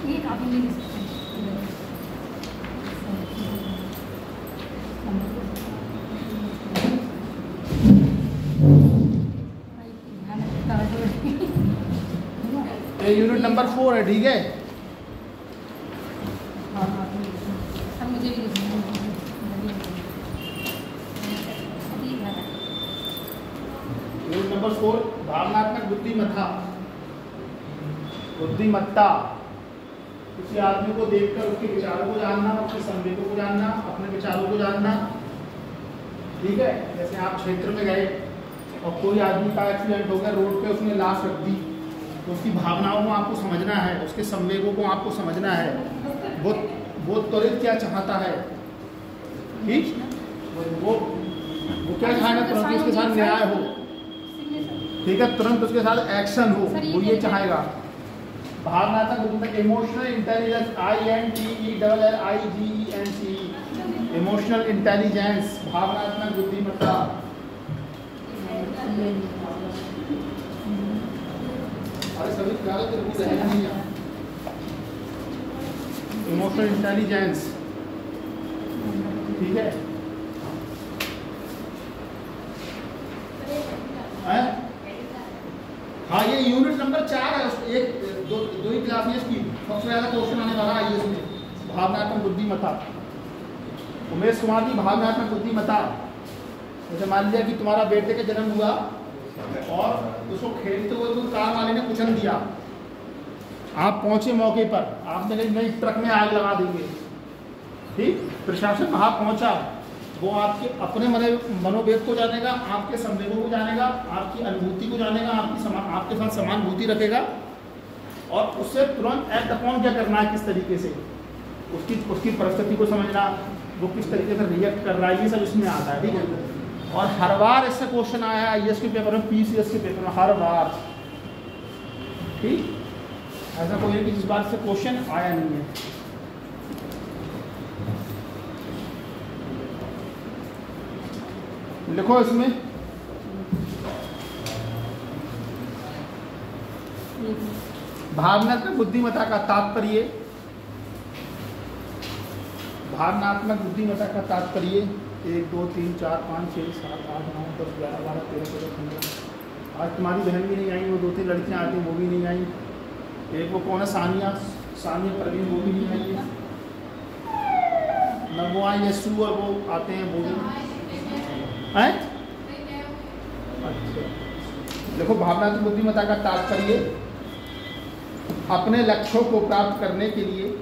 ये काफी नहीं ये यूनिट नंबर 4 है, ठीक है। मुझे यूनिट नंबर 4 भावनात्मक बुद्धिमत्ता। बुद्धिमत्ता किसी आदमी को देखकर उसके विचारों को जानना, उसके संवेदों को जानना, अपने विचारों को जानना, ठीक है। जैसे आप क्षेत्र में गए और कोई आदमी का एक्सीडेंट हो गया, रोड पे उसने लाश रख दी, तो उसकी भावनाओं को आपको समझना है, उसके संवेगों को आपको समझना है, वो त्वरित क्या चाहता है, ठीक, वो क्या चाहेगा, तुरंत उसके साथ न्याय हो, ठीक है, तुरंत उसके साथ एक्शन हो, वो ये चाहेगा। भावनात्मक बुद्धिमत्ता, emotional intelligence, INTELLIGENCE, emotional intelligence, भावनात्मक बुद्धिमत्ता। अरे सभी इमोशनल इंटेलिजेंस, ठीक है। हाँ, ये यूनिट नंबर 4 है। एक दो ही क्लास में इसकी सबसे ज्यादा क्वेश्चन आने वाला है इसमें, भावनात्मक बुद्धिमत्ता। उमेश कुमार जी, भावनात्मक बुद्धिमत्ता। जैसे मान लिया कि तुम्हारा बेटे का जन्म हुआ और उसको खेलते हुए कोई कार वाले ने कुचल दिया, आप पहुंचे मौके पर, आपने कहा नहीं ट्रक में आग लगा देंगे, ठीक, प्रशासन वहां पहुंचा, वो आपके अपने मनोवेग को जानेगा, आपके संवेगों को जानेगा, आपकी अनुभूति को जानेगा, आपके साथ समानुभूति रखेगा और उससे तुरंत एक्ट अपॉन क्या करना है, किस तरीके से उसकी परिस्थिति को समझना, वो किस तरीके से रिएक्ट कर रहा है, ये सब इसमें आता है, ठीक है। और हर बार इससे क्वेश्चन आया है IAS के पेपर में, PCS के पेपर में, हर बार, ठीक, ऐसा कोई नहीं कि इस बार से क्वेश्चन आया नहीं है। लिखो इसमें भावनात्मक बुद्धिमत्ता का तात्पर्य, भावनात्मक बुद्धिमत्ता का तात्पर्य 1 2 3 4 5 6 7 8 9 10 11 12 13 14 15। आज तुम्हारी बहन भी नहीं आई, वो 2-3 लड़कियां आती वो भी नहीं आई, एक वो कौन है सानिया प्रवीण, वो भी नहीं आई है, न वो आई यशु और वो आते हैं वो भी हैं। अच्छा, देखो भावनात्मक बुद्धिमत्ता का तात्पर्य अपने लक्ष्यों को प्राप्त करने के लिए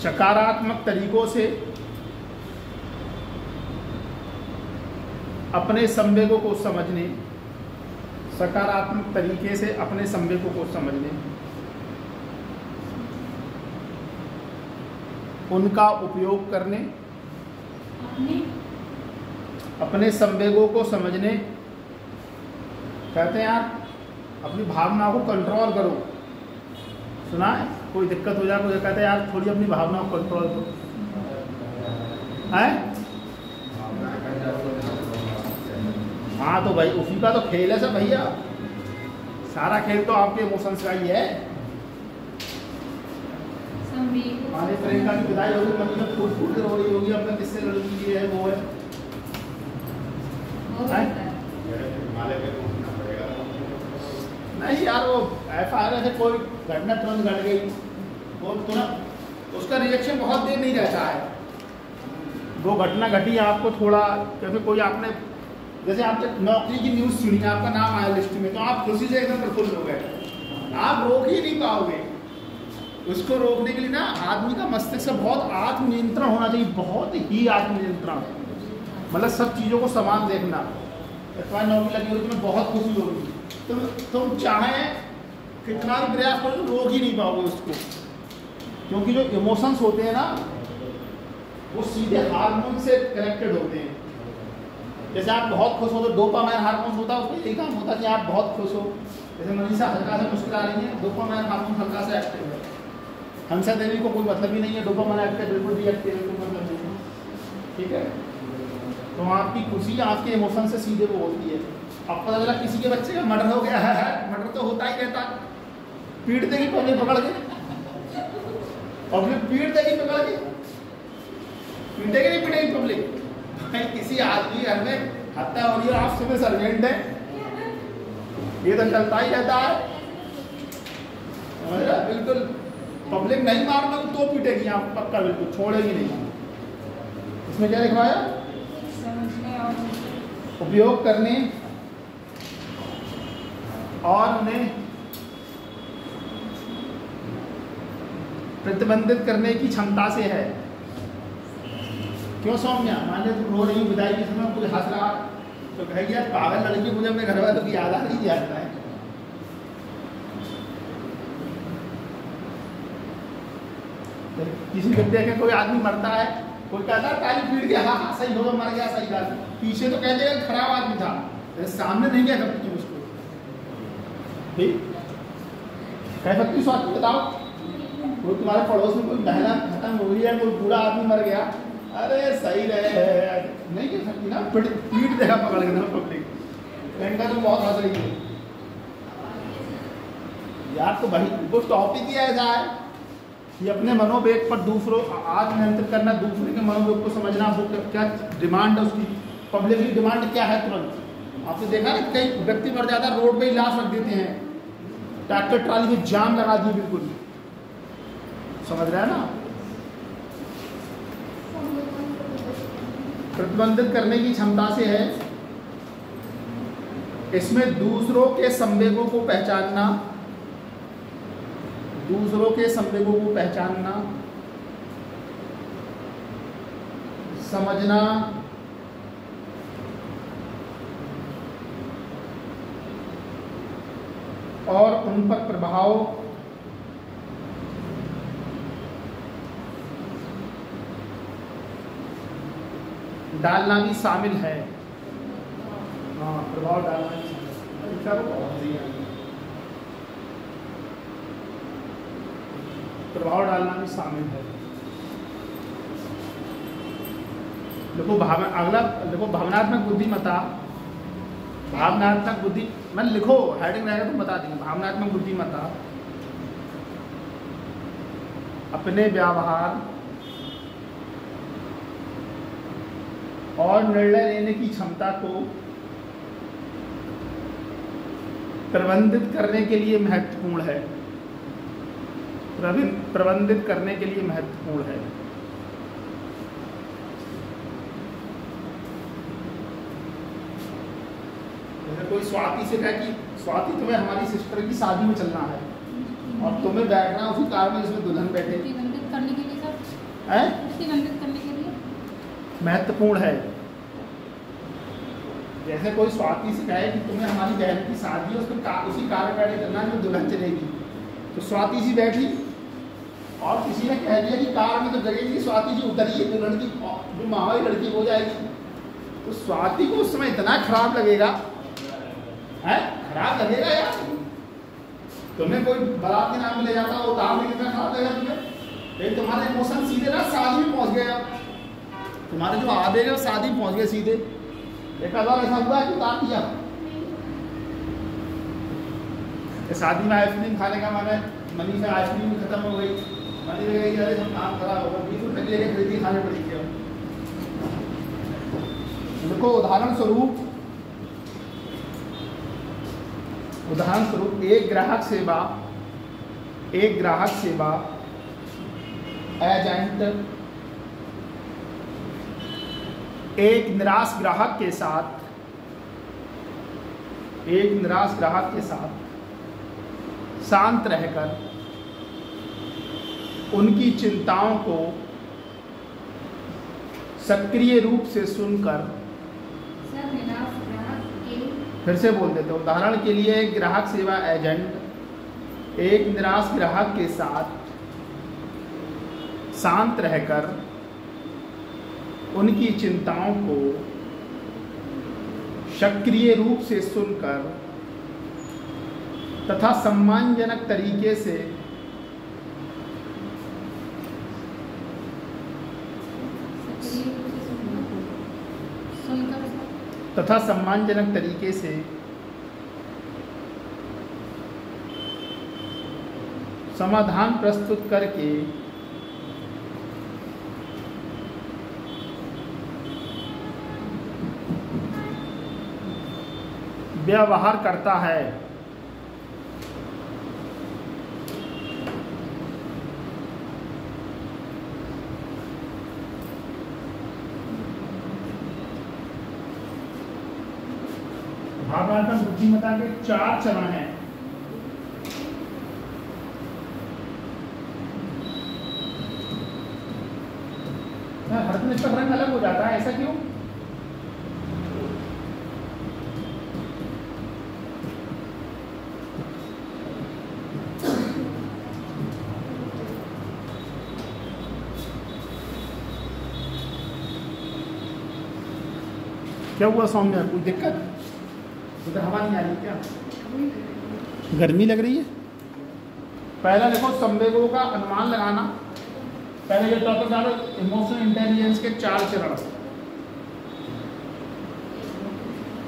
सकारात्मक तरीकों से अपने संवेगों को समझने, सकारात्मक तरीके से अपने संवेगों को समझने, उनका उपयोग करने, अपने संवेगों को समझने, कहते हैं यार अपनी भावनाओं को कंट्रोल करो। सुना है, कोई दिक्कत हो जाए कोई कहते हैं यार थोड़ी अपनी भावनाओं को कंट्रोल करो, है? हाँ तो भाई उसी का तो खेल है सब भैया, सारा खेल तो आपके इमोशंस का ही है। प्रियंका की विदाई होगी, मम्मी में फूट रो रही होगी, अपना किससे लड़की है वो है, नहीं यार वो FIR से कोई घटना तुरंत घट गई, वो तुरंत उसका रिएक्शन बहुत देर नहीं रहता है। वो घटना घटी आपको थोड़ा, क्योंकि कोई आपने जैसे आपने नौकरी की न्यूज़ सुनी, आपका नाम आया लिस्ट में, तो आप खुशी से एकदम प्रफुल्ल हो गए, आप रोक ही नहीं पाओगे। उसको रोकने के लिए ना आदमी का मस्तिष्क बहुत आत्मनियंत्रण होना चाहिए, बहुत ही आत्मनियंत्रण, मतलब सब चीज़ों को समान देखना। तुम्हारी नौकरी लगी होगी, तुम्हें बहुत खुशी होगी, तुम चाहे कितना भी प्रयास करो तो रोक ही नहीं पाओगे उसको, क्योंकि जो इमोशंस होते हैं ना वो सीधे हार्मोन से कनेक्टेड होते हैं। जैसे आप बहुत खुश हो तो डोपामाइन हार्मोन होता है, उसका यही काम होता है कि आप बहुत खुश हो। जैसे मनीषा हल्का सा मुस्कुरा रही है, डोपामाइन हार्मोन हल्का सा एक्टिव है। हंसा देवी को कोई मतलब ही नहीं है, डोपामाइन एक्टिव बिल्कुल भी एक्टिव है, कोई मतलब नहीं है, ठीक है। तो आपकी खुशी आपके इमोशन से सीधे वो होती है। अब पता चला किसी के बच्चे का मर्डर हो गया है, मर्डर तो होता ही रहता, पीट देगी पब्लिक पकड़ के, पब्लिक पीट देगी पकड़ के, पीटेगी नहीं पीटेगी पब्लिक। भाई किसी आदमी घर में हत्या हो रही है, आप सिविल सर्वेंट है, ये तो चलता ही रहता है, समझ रहे? बिल्कुल पब्लिक नहीं मारना तो पीटेगी आप, पक्का बिल्कुल छोड़ेगी नहीं। इसमें क्या लिखवाया? समझने और उपयोग करने और उन्हें प्रतिबंधित करने की क्षमता से है। क्यों सौम्या? मान लो तुम रो रही विदाई के समय कोई हंस रहा तो कहेगी यार पागल लड़की, मुझे अपने घर वालों की याद आ रही जाता है। किसी को देखे कोई आदमी मरता है, कोई कहता है ताली पीट गया, हाँ सही हो मर गया, सही बात, पीछे तो कह देगा खराब आदमी था, सामने नहीं कह सकती तुम उसको, ठीक कह सकती स्वास्थ्य बताओ। कोई तुम्हारे पड़ोस में कोई महिला खत्म हो गई है, कोई बूढ़ा आदमी मर गया, अरे सही रहे, नहीं कह सकती ना, पीट देगा पकड़ के ना पब्लिक, इनका तो बहुत हंस रही है यार। तो भाई वो टॉपिक ही ऐसा है कि अपने मनोवेग पर दूसरों आत्मनियंत्रित करना, दूसरे के मनोवेग को समझना, वो क्या डिमांड है उसकी, पब्लिक की डिमांड क्या है तुरंत। आपने देखा ना कई व्यक्ति मर जाता है, रोड पे ही लाश रख देते हैं, ट्रैक्टर ट्राली में जाम लगा दिए, बिल्कुल समझ रहे हैं ना। प्रतिबंधित करने की क्षमता से है, इसमें दूसरों के संवेगों को पहचानना, दूसरों के संवेगों को पहचानना, समझना और उन पर प्रभाव डालना भी शामिल है। हाँ, प्रभाव डालना भी शामिल है, प्रभाव डालना भी शामिल है। देखो अगला देखो भावनात्मक बुद्धिमत्ता, भावनात्मक बुद्धि मैंने लिखो हेडिंग रहेगा तो बता देंगे। भावनात्मक बुद्धिमत्ता अपने व्यवहार और निर्णय लेने की क्षमता को प्रबंधित करने के लिए महत्वपूर्ण है, प्रबंधित करने के लिए महत्वपूर्ण है। जैसे कोई स्वाति से कहे कि स्वाति तुम्हें हमारी सिस्टर की शादी में चलना है और तुम्हें बैठना उसी कार में जिसमें दुल्हन बैठे, प्रतिबंधित करने के लिए सर, है प्रतिबंधित करने के लिए महत्वपूर्ण है। जैसे कोई स्वाति से कहे कि तुम्हें हमारी बहन की शादी है, उसमें उसी कार में बैठे चलना जो दुल्हन चलेगी, तो स्वाति जी बैठी और किसी ने कह दिया कि कार में तो जगह स्वाति जी उतरिए, दुल्हन की जो माहौल लड़की हो जाएगी, तो स्वाति को उस समय इतना खराब लगेगा, है खराब लगेगा यार। तुम्हें कोई बारात के नाम में ले जाता हो, उतार में कितना खराब लगेगा तुम्हें, लेकिन तुम्हारे इमोशन सीधे ना शादी में पहुंच गए, तुम्हारे जो आवेग है शादी पहुंच गए सीधे। एक बार ऐसा हुआ है कि उतार दिया, शादी में आइसक्रीम खाने का मैंने मनीषा आइसक्रीम खत्म हो गई, मनी गई अरे सब काम खराब होगा, 20 रुपये की लेके खरीदी खाने पड़ी थी। देखो उदाहरण स्वरूप एक ग्राहक सेवा एजेंट एक निराश ग्राहक के साथ शांत रहकर उनकी चिंताओं को सक्रिय रूप से सुनकर, फिर से बोल देते हैं, उदाहरण के लिए एक ग्राहक सेवा एजेंट एक निराश ग्राहक के साथ शांत रहकर उनकी चिंताओं को सक्रिय रूप से सुनकर तथा सम्मानजनक तरीके से तथा सम्मानजनक तरीके से समाधान प्रस्तुत करके व्यवहार करता है। भावनात्मक बुद्धिमत्ता के 4 चरण हैं। हर दिन इसका रंग अलग हो जाता है, ऐसा क्यों? क्या हुआ सौम्या, कोई दिक्कत? उधर हवा नहीं आ रही क्या? गर्मी लग रही है? पहला देखो संवेगों का अनुमान लगाना। पहले जो टॉपिक डालो इमोशनल इंटेलिजेंस के 4 चरण।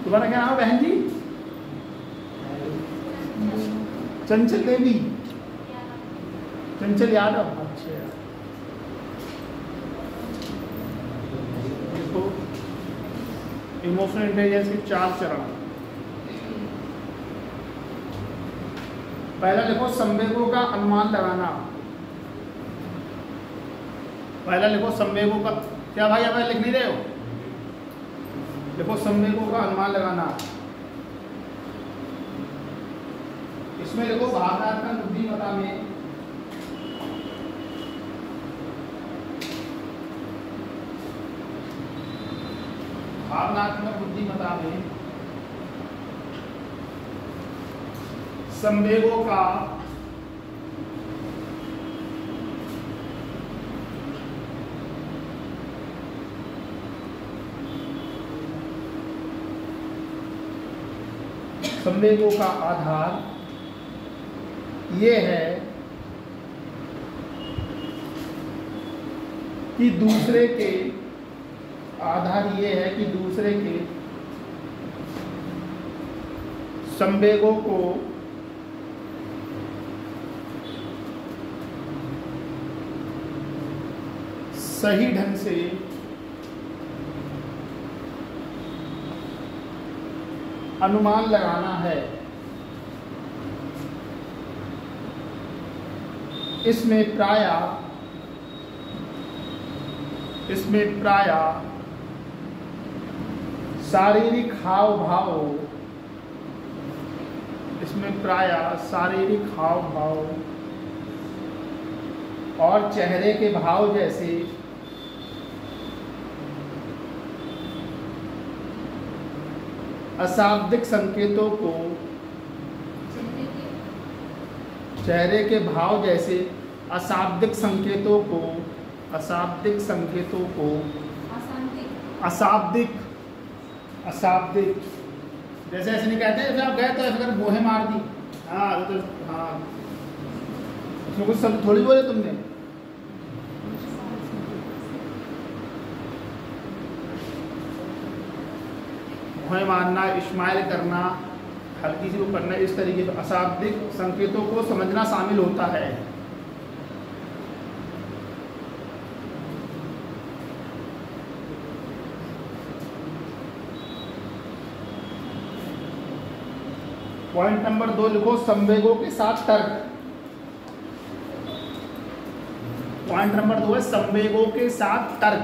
तुम्हारा क्या नाम है बहन जी? चंचल देवी, चंचल यादव। अच्छा, देखो इमोशनल इंटेलिजेंस के 4 चरण। पहला देखो संवेगों का अनुमान लगाना। पहला लिखो संवेगों का, क्या भाई आप लिख नहीं रहे हो? देखो संवेगों का अनुमान लगाना। इसमें देखो भावनात्मक बुद्धिमत्ता में संवेगों का आधार ये है कि दूसरे के संवेगों को सही ढंग से अनुमान लगाना है। इसमें प्रायः शारीरिक हाव भाव और चेहरे के भाव जैसे अशाब्दिक संकेतों को अशाब्दिक जैसे ऐसे नहीं कहते, जैसे आप गए तो ऐसे कर बोहे मार दी। हाँ तो हाँ, उसमें कुछ शब्द थोड़ी बोले तुमने। बोहे मारना, इस्माइल करना, हल्की सी वो करना, इस तरीके से अशाब्दिक संकेतों को समझना शामिल होता है। पॉइंट नंबर 2 लिखो संवेगों के साथ तर्क। पॉइंट नंबर 2 है संवेगों के साथ तर्क।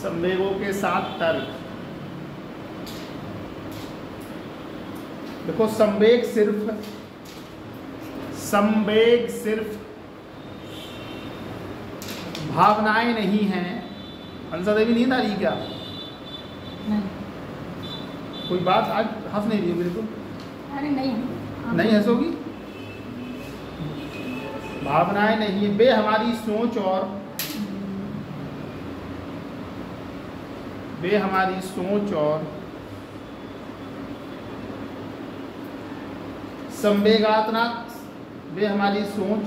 संवेगों के साथ तर्क। देखो संवेग सिर्फ भावनाएं नहीं हैं। हंसा देवी नींद आ रही क्या? नहीं। कोई बात आज हंस नहीं रही बिल्कुल? अरे नहीं। नहीं हंसोगी? भावनाएं नहीं है, वे हमारी सोच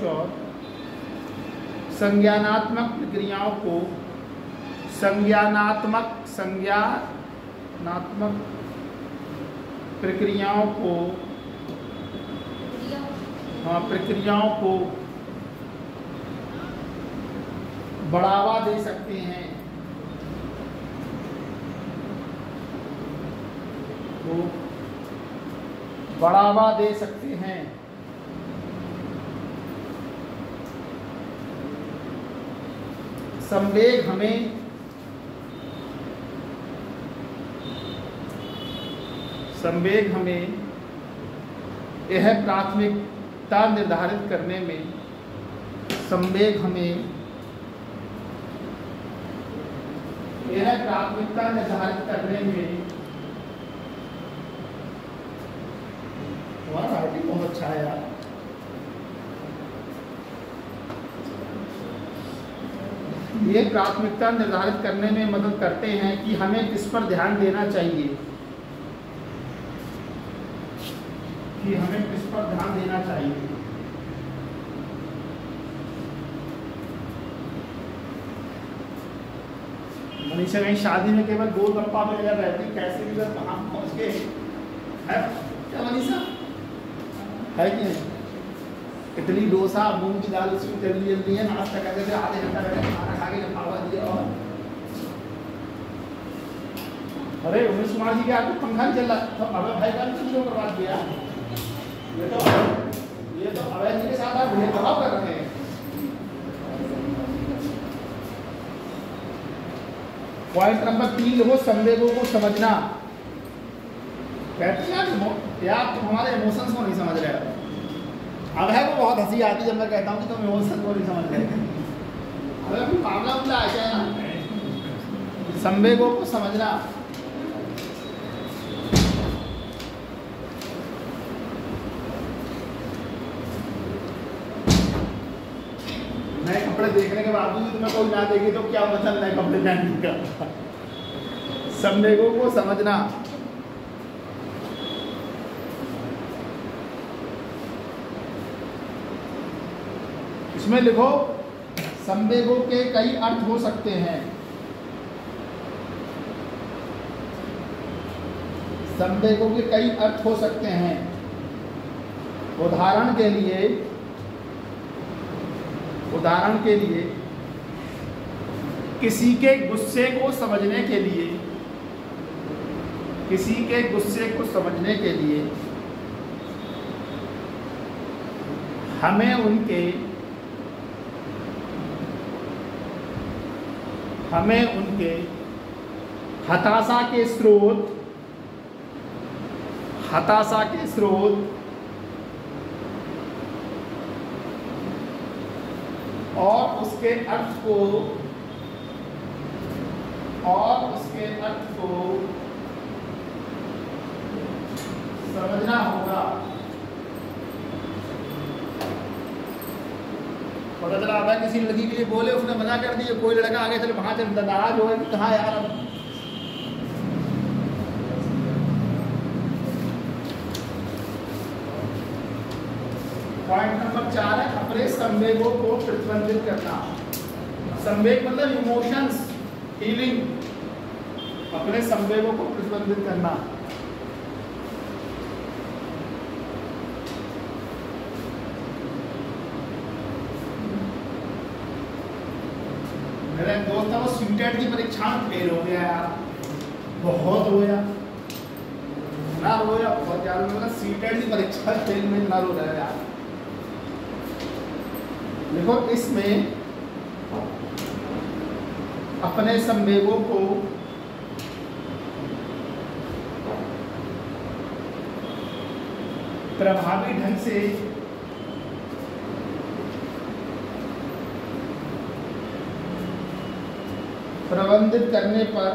और संज्ञानात्मक प्रक्रियाओं को बढ़ावा दे सकते हैं। संवेग हमें यह प्राथमिकता निर्धारित करने में तुम्हारा राइटिंग बहुत अच्छा है यार। ये प्राथमिकता निर्धारित करने में मदद करते हैं कि हमें किस पर ध्यान देना चाहिए, मनीषा कहीं शादी में केवल गोलगप्पा में लगा रहती, कैसे भी बस वहां पहुंच के है क्या मनीषा है कि नहीं? इडली डोसा मूंग की दाल उसमें जल्दी है, नाश्ता करते थे, आधे घंटा बैठे खाना खा के लिफाफा दिया। और अरे उमेश कुमार जी के आपको पंखा नहीं चल रहा, तो अभय भाई का भी क्यों बर्बाद किया? ये तो अभय जी के साथ आप भेदभाव कर रहे हैं। पॉइंट नंबर 3 लिखो, संवेगों को समझना। कहते हैं यार तुम हमारे इमोशंस को नहीं समझ रहे हो। अब है वो बहुत हंसी आती है जब मैं कहता हूँ कि तुम इमोशन को नहीं समझ रहे। अगर कोई मामला उमला आ जाए ना, संवेगों को समझना। नए कपड़े देखने के बावजूद तुम्हें कोई ना देखे तो क्या मतलब नए कपड़े पहनने का। संवेगों को समझना। इसमें लिखो, संवेगों के कई अर्थ हो सकते हैं। संवेगों के कई अर्थ हो सकते हैं। उदाहरण के लिए किसी के गुस्से को समझने के लिए हमें उनके हताशा के स्रोत और उसके अर्थ को समझना होगा। पता चला अब किसी लड़की के लिए बोले, उसने मना कर दिया, कोई लड़का आगे चले वहां चल नाराज हो गया कि कहाँ यार। पॉइंट नंबर 4 है, अपने संवेगों को प्रतिबंधित करना। संवेग मतलब इमोशंस, फीलिंग। अपने संवेगों को प्रतिबंधित करना। मेरा एक दोस्त था, वो सीटेट की परीक्षा में फेल हो गया यार, बहुत रोया ना, रोया बहुत ज्यादा। मतलब सीटेट की परीक्षा फेल में ना रो रहा है यार। देखो, इसमें अपने संवेगों को प्रभावी ढंग से प्रबंधित करने पर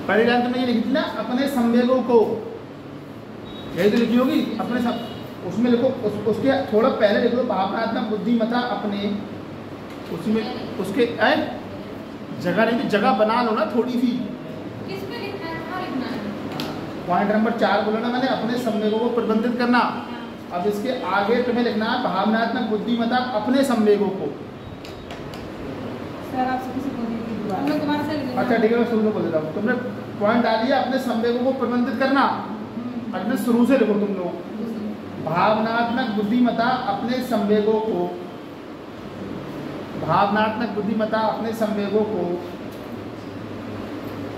पहली लाइन तुमने ये लिखी थी ना, अपने संवेगों को, यही तो लिखी होगी अपने सब, उसमें लिखो उसके थोड़ा पहले लिख लो भावनात्मक बुद्धिमत्ता अपने, उसमें उसके जगह नहीं थी, जगह बना लो ना थोड़ी सी। किस पे लिखना है, कहाँ लिखना है? पॉइंट नंबर 4 बोला ना मैंने, अपने संवेगों को प्रबंधित करना। अब इसके आगे तुम्हें लिखना है भावनात्मक बुद्धिमत्ता अपने संवेगों को। सर आपसे किसी को नहीं की दुआ, मैं तुम्हारे से लिख लेना। अच्छा ठीक है, मैं शुरू से बोल देता हूँ। तुमने पॉइंट डालिए अपने संवेगों को प्रबंधित करना, अपने शुरू से लिखो तुम लोग, भावनात्मक बुद्धिमत्ता अपने संवेगों को, भावनात्मक बुद्धिमत्ता अपने संवेगों को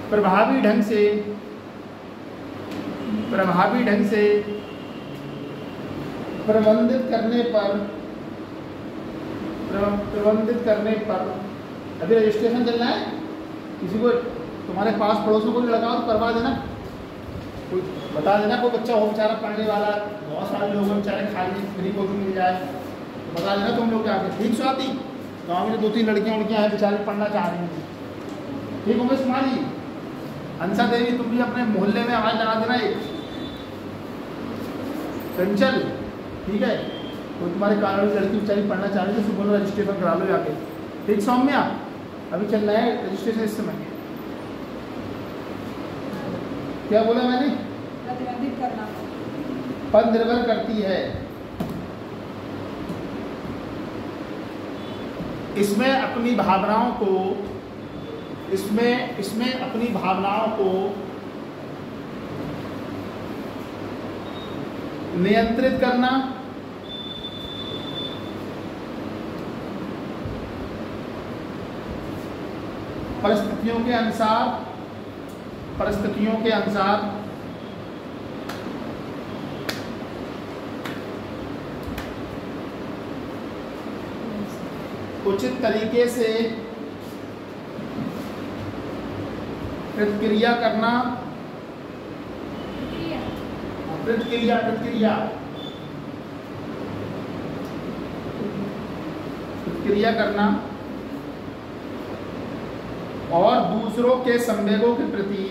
प्रभावी ढंग से प्रबंधित करने पर अभी रजिस्ट्रेशन चलना है, किसी को तुम्हारे पास पड़ोस में कोई लड़का हो तो करवा देना, कोई बता देना, कोई बच्चा हो बेचारा पढ़ने वाला, बहुत सारे लोग बेचारे खाली फ्री कोचिंग मिल जाए तो बता देना तुम लोग आके। ठीक स्वाति, गाँव में 2-3 लड़कियाँ हैं बेचारी पढ़ना चाह रही हैं, ठीक हो उमेश कुमार जी, हंसा देवी तुम भी अपने मोहल्ले में आवाज लगा देना एक, चंचल ठीक है, कोई तुम्हारे कारण लड़की बेचारी पढ़ना चाह रही है तो बोलो रजिस्ट्रेशन करा लो जाके। ठीक सौम्या, अभी चल रहा है रजिस्ट्रेशन इस समय। क्या बोला मैंने? प्रतिबंधित करना पर निर्भर करती है, इसमें अपनी भावनाओं को, इसमें अपनी भावनाओं को नियंत्रित करना, परिस्थितियों के अनुसार उचित तरीके से प्रतिक्रिया करना, प्रतिक्रिया करना और दूसरों के संवेगों के प्रति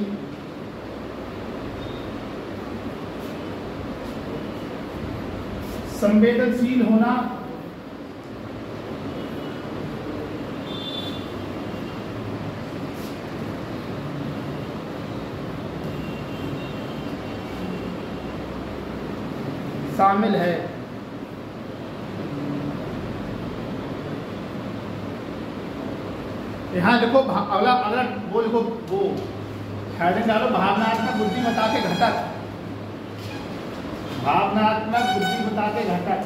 संवेदनशील होना, शामिल है। यहाँ लिखो अगला वो लिखो, वो हेडिंग डालो भावनात्मक बुद्धिमत्ता के घटक, भावनात्मक बुद्धिमत्ता के घटक।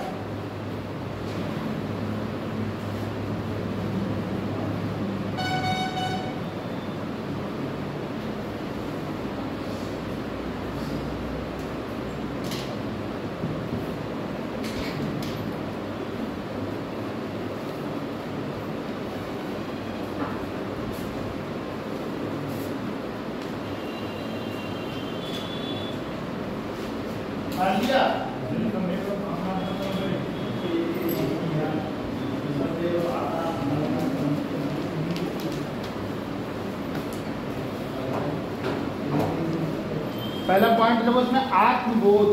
पहला पॉइंट देखो इसमें आत्मबोध,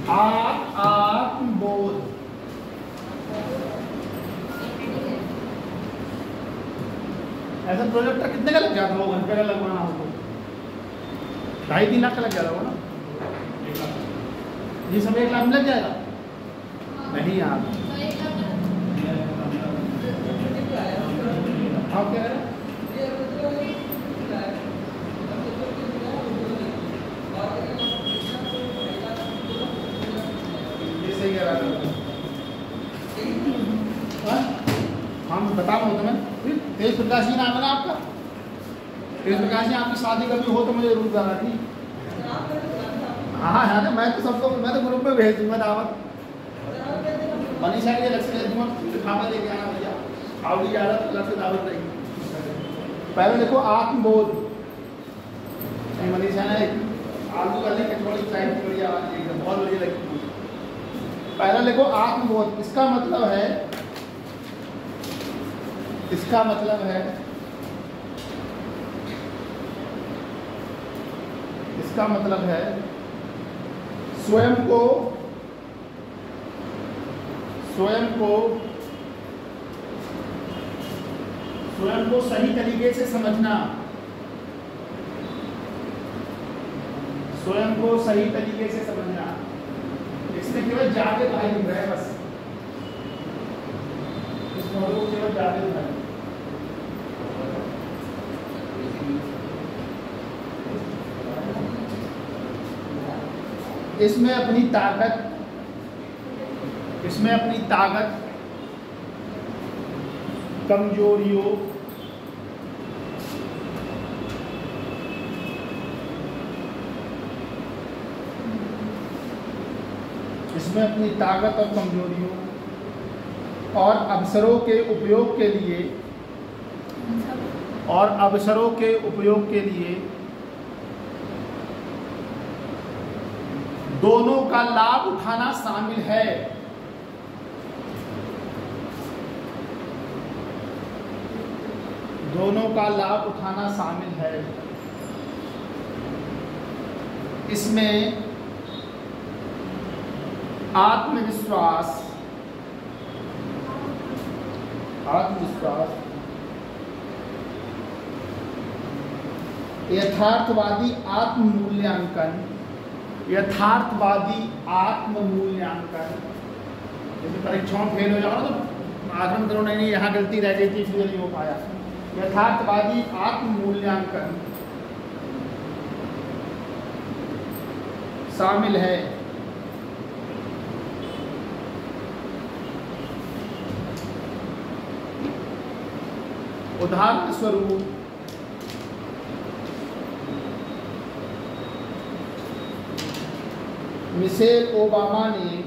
आत्मबोध। ऐसा प्रोजेक्टर कितने का लग जाता है? 2 घंटे का लगवाना हो तो 2.5-3 लाख का लग जाएगा वो ना, ये सब 1 लाख में लग जाएगा नहीं यार। आप क्या कह रहे हैं? हम बता रहा हूँ तुम्हें, तेज प्रकाश जी नाम है ना आपका? तेज प्रकाश जी आपकी शादी कभी हो तो मुझे जरूर बताना, ठीक? हाँ हाँ, मैं तो सबको, मैं तो ग्रुप में भेज दूंगा दावत, मनीषा के अलग से भेज दूंगा, खाना लेके आना भैया, आवड़ी जा रहा तो अलग से दावत रहेगी। पहले देखो आत्मबोध, मनीषा ने आलू वाले कचौड़ी फ्राई बढ़िया एकदम बहुत बढ़िया लगी। पहला देखो आत्मबोध, इसका मतलब है इसका मतलब है स्वयं को सही तरीके से समझना, स्वयं को सही तरीके से समझना। इसमें केवल जावेद भाई लिख रहे हैं बस, इस मॉडल को केवल जावेद भाई। इसमें अपनी ताकत, कमजोरियों, इसमें अपनी ताकत और कमजोरियों और अवसरों के उपयोग के लिए दोनों का लाभ उठाना शामिल है। दोनों का लाभ उठाना शामिल है। इसमें आत्मविश्वास, यथार्थवादी आत्म मूल्यांकन। जैसे परीक्षाओं फेल हो जाओ तो आकलन करो, नहीं यहाँ गलती रह गई थी इसलिए नहीं हो पाया। यथार्थवादी आत्म मूल्यांकन शामिल है। उदाहरण स्वरूप मिशेल ओबामा ने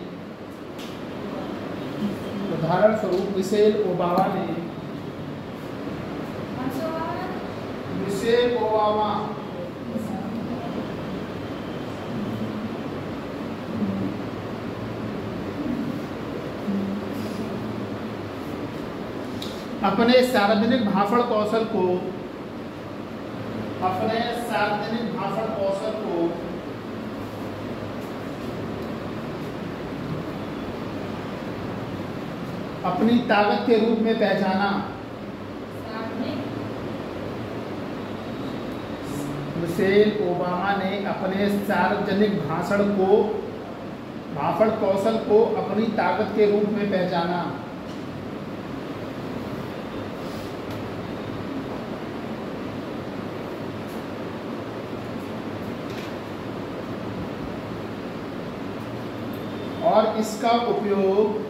अपने सार्वजनिक भाषण कौशल को अपनी ताकत के रूप में पहचाना। मिशेल ओबामा ने अपने सार्वजनिक भाषण कौशल को अपनी ताकत के रूप में पहचाना। और इसका उपयोग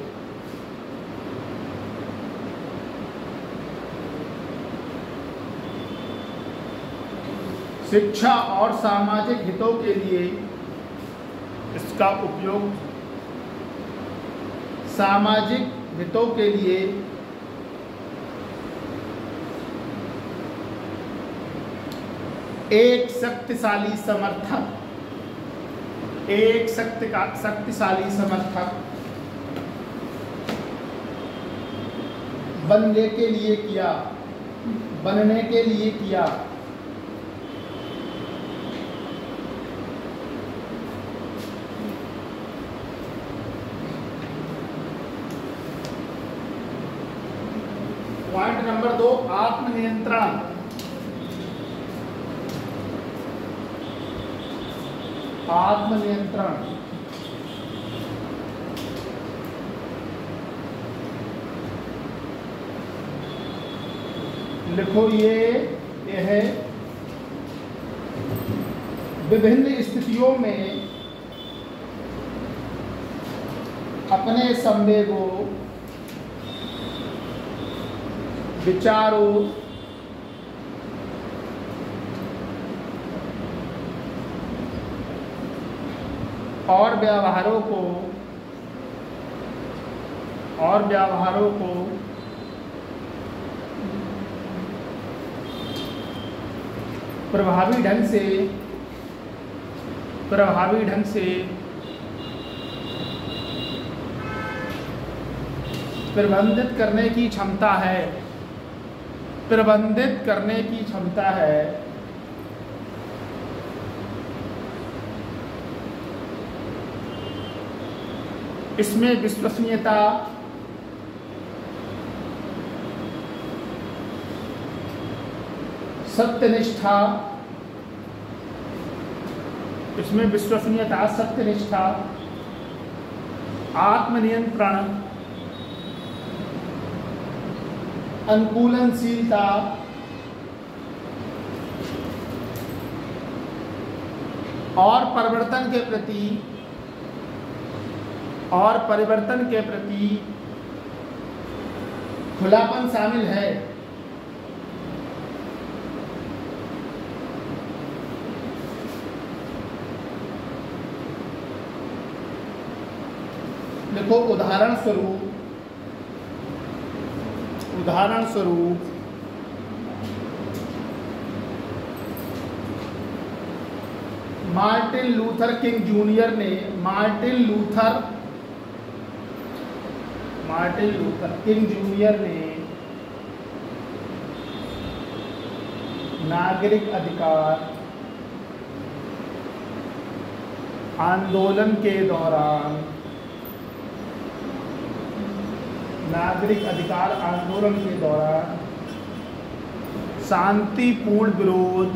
शिक्षा और सामाजिक हितों के लिए, एक शक्तिशाली समर्थक बनने के लिए किया। Point number 2, आत्मनियंत्रण। लिखो ये है विभिन्न स्थितियों में अपने संवेगों, विचारों और व्यवहारों को प्रभावी ढंग से प्रबंधित करने की क्षमता है। इसमें विश्वसनीयता, सत्यनिष्ठा, इसमें विश्वसनीयता, सत्यनिष्ठा, आत्मनियंत्रण, अनुकूलनशीलता, और परिवर्तन के प्रति खुलापन शामिल है। देखो उदाहरण स्वरूप मार्टिन लूथर किंग जूनियर ने नागरिक अधिकार आंदोलन के दौरान शांतिपूर्ण विरोध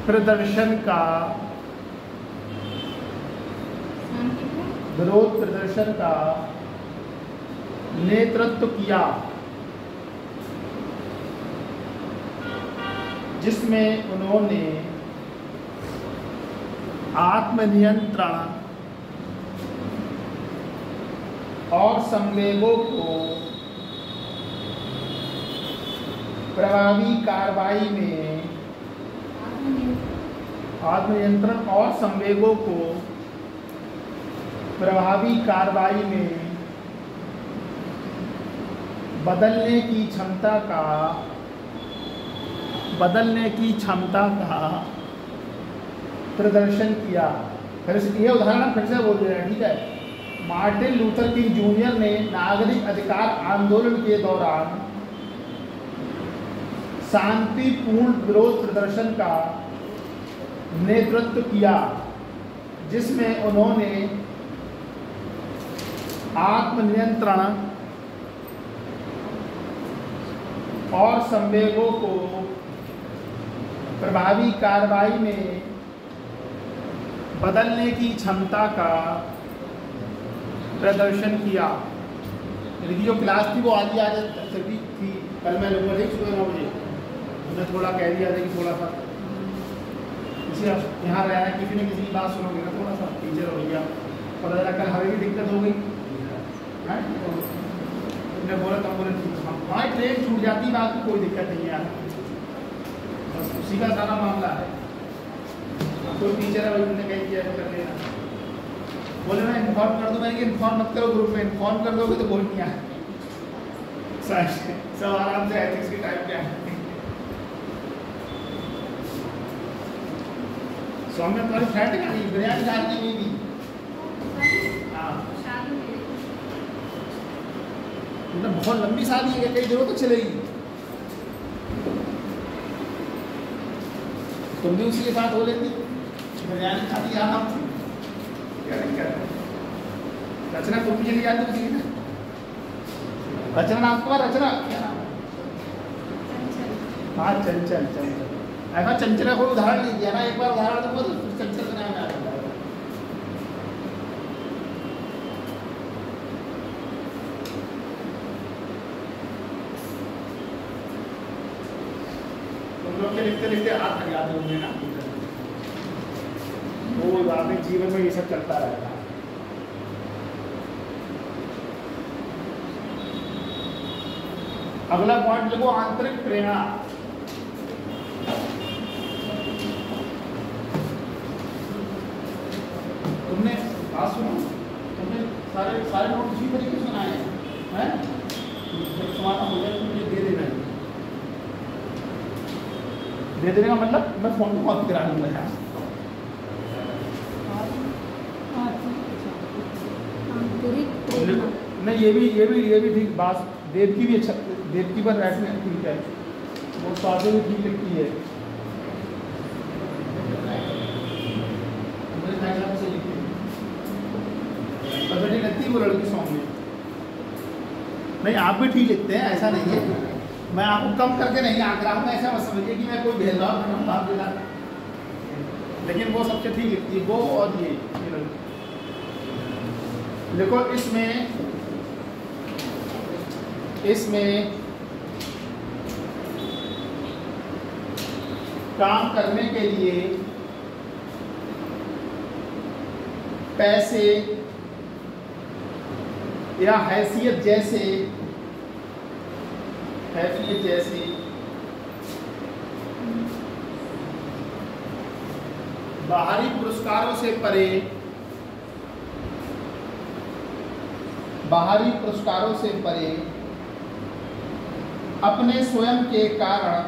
प्रदर्शन का नेतृत्व किया, जिसमें उन्होंने आत्मनियंत्रण और संवेगों को प्रभावी कार्रवाई में बदलने की क्षमता का प्रदर्शन किया। फिर से ये उदाहरण फिर से बोल रहे हैं, ठीक है। मार्टिन लूथर किंग जूनियर ने नागरिक अधिकार आंदोलन के दौरान शांतिपूर्ण विरोध प्रदर्शन का नेतृत्व किया, जिसमें उन्होंने आत्मनियंत्रण और संवेगों को प्रभावी कार्रवाई में बदलने की क्षमता का प्रदर्शन किया। मेरी जो क्लास थी वो आज सभी थी, कल मैं लोगों ने सुबह 9 बजे मैंने थोड़ा कह दिया था कि थोड़ा सा इसी यहाँ रहा है, किसी न किसी की बात सुनोगे ना, थोड़ा सा टीचर हो गया, पता चला कल हमें भी दिक्कत हो गई। तुमने बोला तब बोले हमारी ट्रेन छूट जाती, बात में कोई दिक्कत नहीं है, बस उसी का सारा मामला है। कोई टीचर है भाई उन्होंने कहीं किया कर लेना, बोले ना इन्फॉर्म कर दो, मैंने इन्फॉर्म मत करो ग्रुप में, इन्फॉर्म कर दोगे तो बोल नहीं आए सब आराम से एथिक्स के टाइम पे आए। स्वामी तुम्हारी फ्रेंड का नहीं बिरयानी डालने में भी मतलब बहुत लंबी शादी है, कई दिनों तक चलेगी। तुम भी उसी के साथ हो लेती, बिरयानी खाती आराम से, क्या दिक्कत है। रचना तुम भी चली जाती उसी की, रचना नाम तुम्हारा, रचना क्या नाम है? हाँ चंचल। ऐसा चंचल को उदाहरण नहीं दिया ना, एक बार उदाहरण दूंगा तो चंचल का नाम याद आता है। तुम लोग के लिखते लिखते हाथ थक जाते होंगे ना, वो आदमी जीवन में ये सब चलता रहता है। अगला पॉइंट देखो, आंतरिक प्रेरणा। तुमने बात सुनो, तुमने सारे नोट इसी तरीके से सुनाए हैं, जब तुम्हारा हो जाए तो मुझे दे देना है। दे देने का मतलब मैं फोन को कॉपी करा लूँगा यार। नहीं ये भी ठीक बात, देव की भी अच्छा, देव की पर बैठने ठीक है, वो सादे भी ठीक लगती है। मेरे ख्याल से लिखी थी वो लड़की सॉन्ग में। नहीं आप भी ठीक लिखते हैं, ऐसा नहीं है, मैं आपको कम करके नहीं आंक रहा हूँ, ऐसा मत समझिए कि मैं कोई भेदभाव कर रहा हूँ आपके साथ, लेकिन वो सबसे ठीक लिखती है, वो और ये लड़की। देखो इसमें काम करने के लिए पैसे या हैसियत जैसे बाहरी पुरस्कारों से परे अपने स्वयं के कारण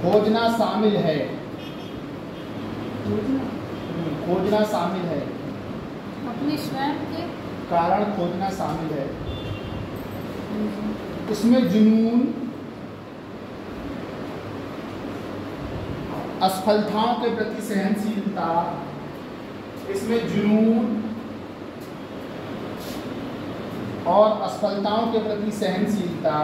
खोजना शामिल है। अपने स्वयं के कारण खोजना शामिल है। उसमें जुनून, असफलताओं के प्रति सहनशीलता, और असफलताओं के प्रति सहनशीलता,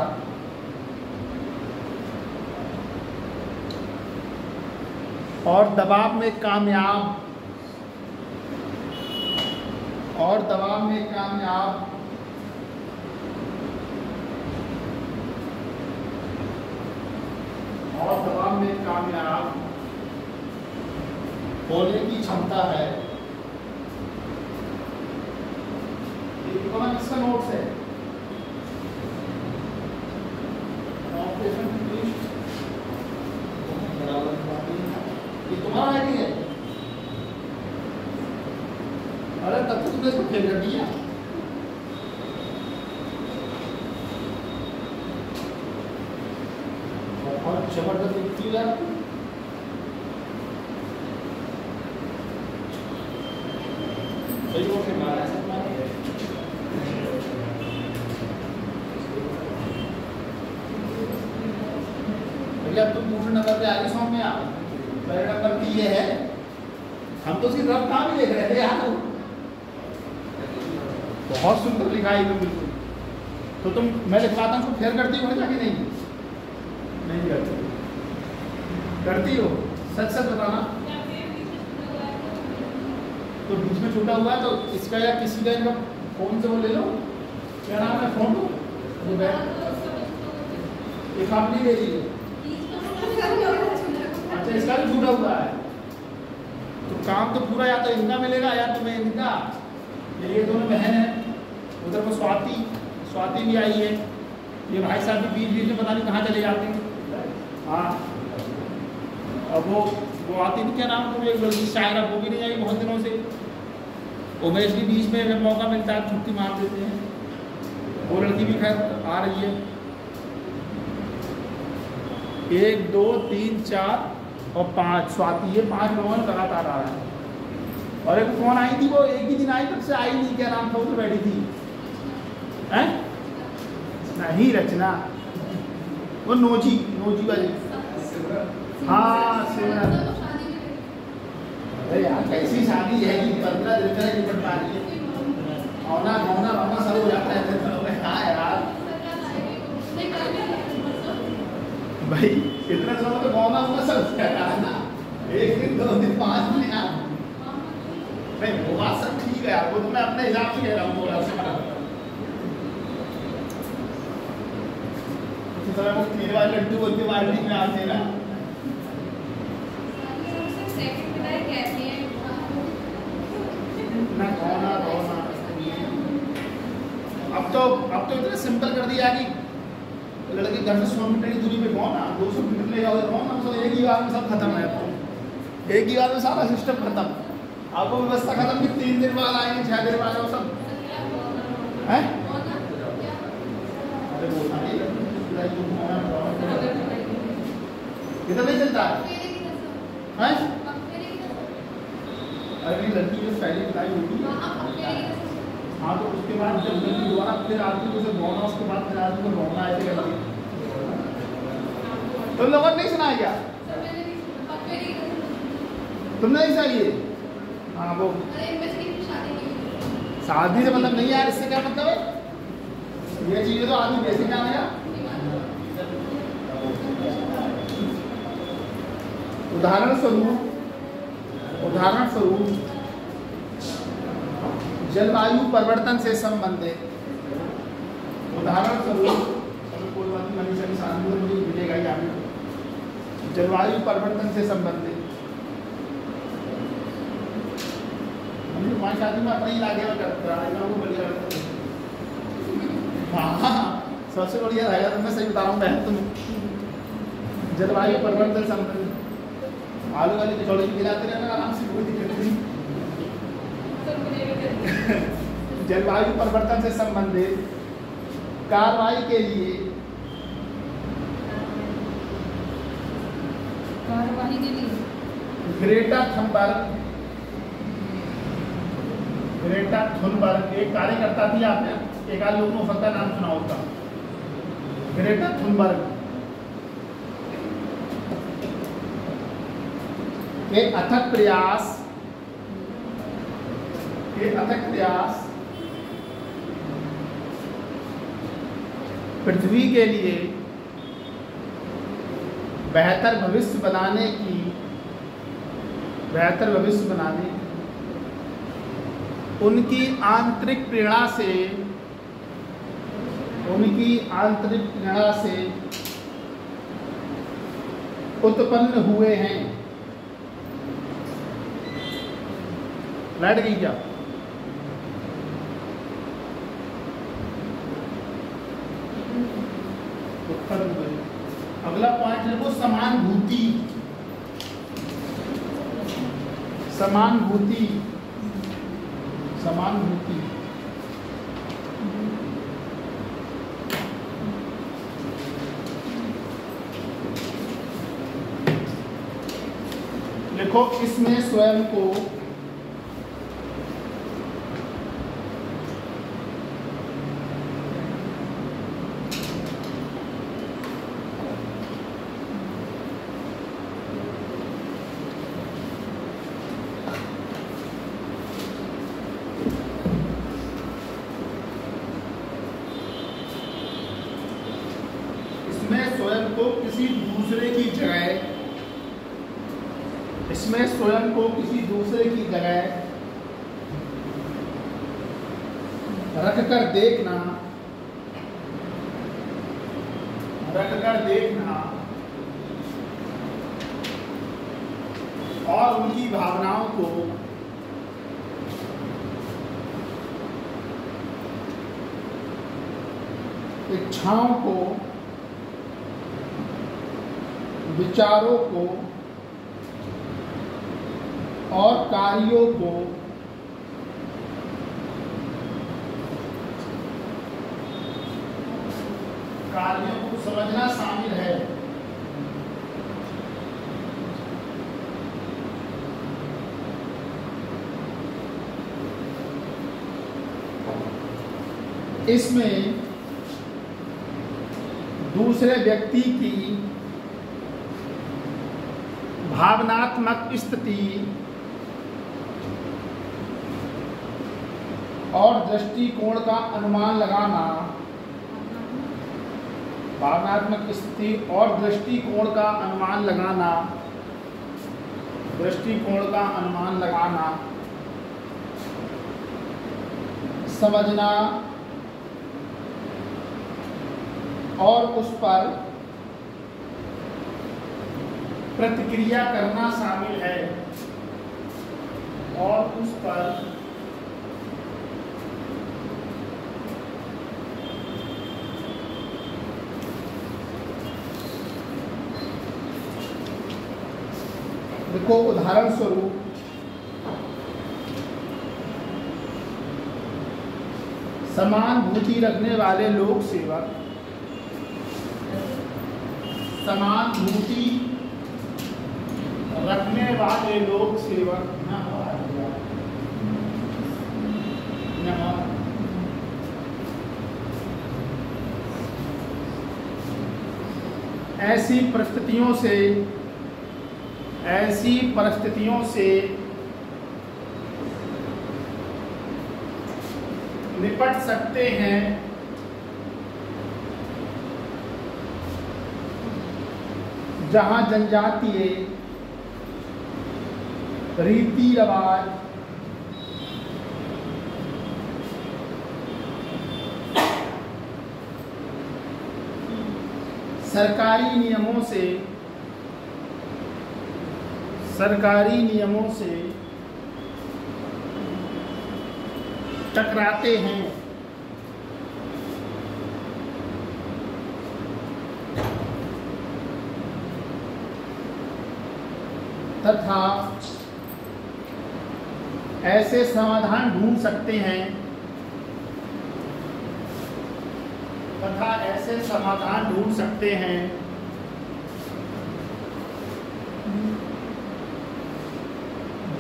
और दबाव में कामयाब होने की क्षमता है। इकोनॉमिक्स का नोट्स है, ये तुम्हारा आईडी है। अरे तब तो तुमने इसको फेल कर दिया। बहुत जबरदस्त लिखती है यार। सही वो फिर मारा है भैया, तुम दूसरे नंबर पे आगे सॉन्ग में आओ। पहले नंबर पे ये है, हम तो सिर्फ रफ काम ही देख रहे थे यार। बहुत सुंदर लिखा है एकदम बिल्कुल। तो तुम, मैं लिखवाता हूँ, फेयर करती हो जाके? नहीं करती हो? सच बताना। तो बीच में छूटा हुआ है तो इसका या किसी का इनका फोन से वो ले लो, क्या नाम है फोन, एक आप नहीं ले लीजिए। अच्छा, इसका भी छूटा हुआ है तो काम तो पूरा या तो इनका मिलेगा या तुम्हें इनका। ये दोनों बहन है, उधर को स्वाति भी आई है। ये भाई साहब भी बीच में पता नहीं कहाँ चले जाते हैं। हाँ, अब वो आती थी, क्या नाम को, एक लड़की शायरा, वो भी नहीं आई बहुत दिनों से। उमेश भी बीच में जब मौका मिलता है छुट्टी मार देते हैं। वो लड़की भी खैर आ रही है। 1 2 3 4 और 5 स्वाति, ये 5 लोगों ने लगातार आ रहा है। और एक कौन आई थी, वो एक ही दिन आई, तब से आई नहीं, क्या नाम था, वो तो बैठी थी हैं? नहीं रचना, वो नोजी वाली। हाँ अरे यार कैसी शादी है कि 15 दिन में निपट पा रही है। औना सब हो जाता है। हाँ यार भाई, इतना समय तो गौना सब है ना, 1 दिन 2 दिन 5 दिन यार। नहीं वो बात सब ठीक है यार, वो तो मैं अपने हिसाब से कह रहा हूँ। बोला मेरे वाले लड्डू बोल के मार्केट में आते हैं ना। अब तो इतना सिंपल कर दिया कि लड़के घर से 100 मीटर की दूरी पे कौन, 200 मीटर ले जाओ कौन, सब एक ही बार में सब खत्म है। एक ही बार में सारा सिस्टम खत्म। आपको व्यवस्था खत्म कि 3 दिन बाद आएंगे, 6 दिन बाद सब है। इधर नहीं चलता है। अरे लड़की जो पहले बताई होगी, हाँ, तो उसके बाद जब लड़की दोबारा फिर आदमी को रोना, उसके बाद फिर आदमी को रोना ऐसे करती। तुम लोगों ने नहीं सुना क्या? तुमने नहीं चाहिए? हाँ वो शादी से मतलब नहीं यार, इससे क्या मतलब है? ये चीजें तो आदमी बेसिक जानेगा। उदाहरण स्वरूप जलवायु परिवर्तन से संबंधित, उदाहरण स्वरूप कोई बात नहीं, मनीषा की शादी में मुझे मिलेगा ही आगे। जलवायु परिवर्तन से संबंधित हमारी शादी में अपने इलाके में बढ़िया। हाँ सबसे बढ़िया रहेगा, तो मैं सही बता रहा हूँ बहन, तुम जलवायु परिवर्तन से संबंधित आलू वाली कचौड़ी खिलाते रहना आराम से, कोई दिक्कत नहीं। जलवायु परिवर्तन से संबंधित कार्रवाई के लिए ग्रेटा थुनबर्ग एक कार्यकर्ता थी, आपने एक आध लोगों को सकता नाम सुना होगा। ग्रेटा थुनबर्ग के अथक प्रयास पृथ्वी के लिए बेहतर भविष्य बनाने उनकी आंतरिक प्रेरणा से उत्पन्न हुए हैं। लाइट गई क्या? उत्पन्न हुए। अगला पॉइंट है वो समानुभूति। लिखो इसमें स्वयं को किसी दूसरे की जगह रखकर देखना और उनकी भावनाओं को इच्छाओं को, विचारों को और कार्यों को समझना शामिल है। इसमें दूसरे व्यक्ति की भावनात्मक स्थिति और दृष्टिकोण का अनुमान लगाना, समझना और उस पर प्रतिक्रिया करना शामिल है। देखो उदाहरण स्वरूप समानुभूति रखने वाले लोक सेवक, ऐसी परिस्थितियों से निपट सकते हैं जहां जनजातीय रीति रिवाज, सरकारी नियमों से टकराते हैं तथा ऐसे समाधान ढूंढ सकते हैं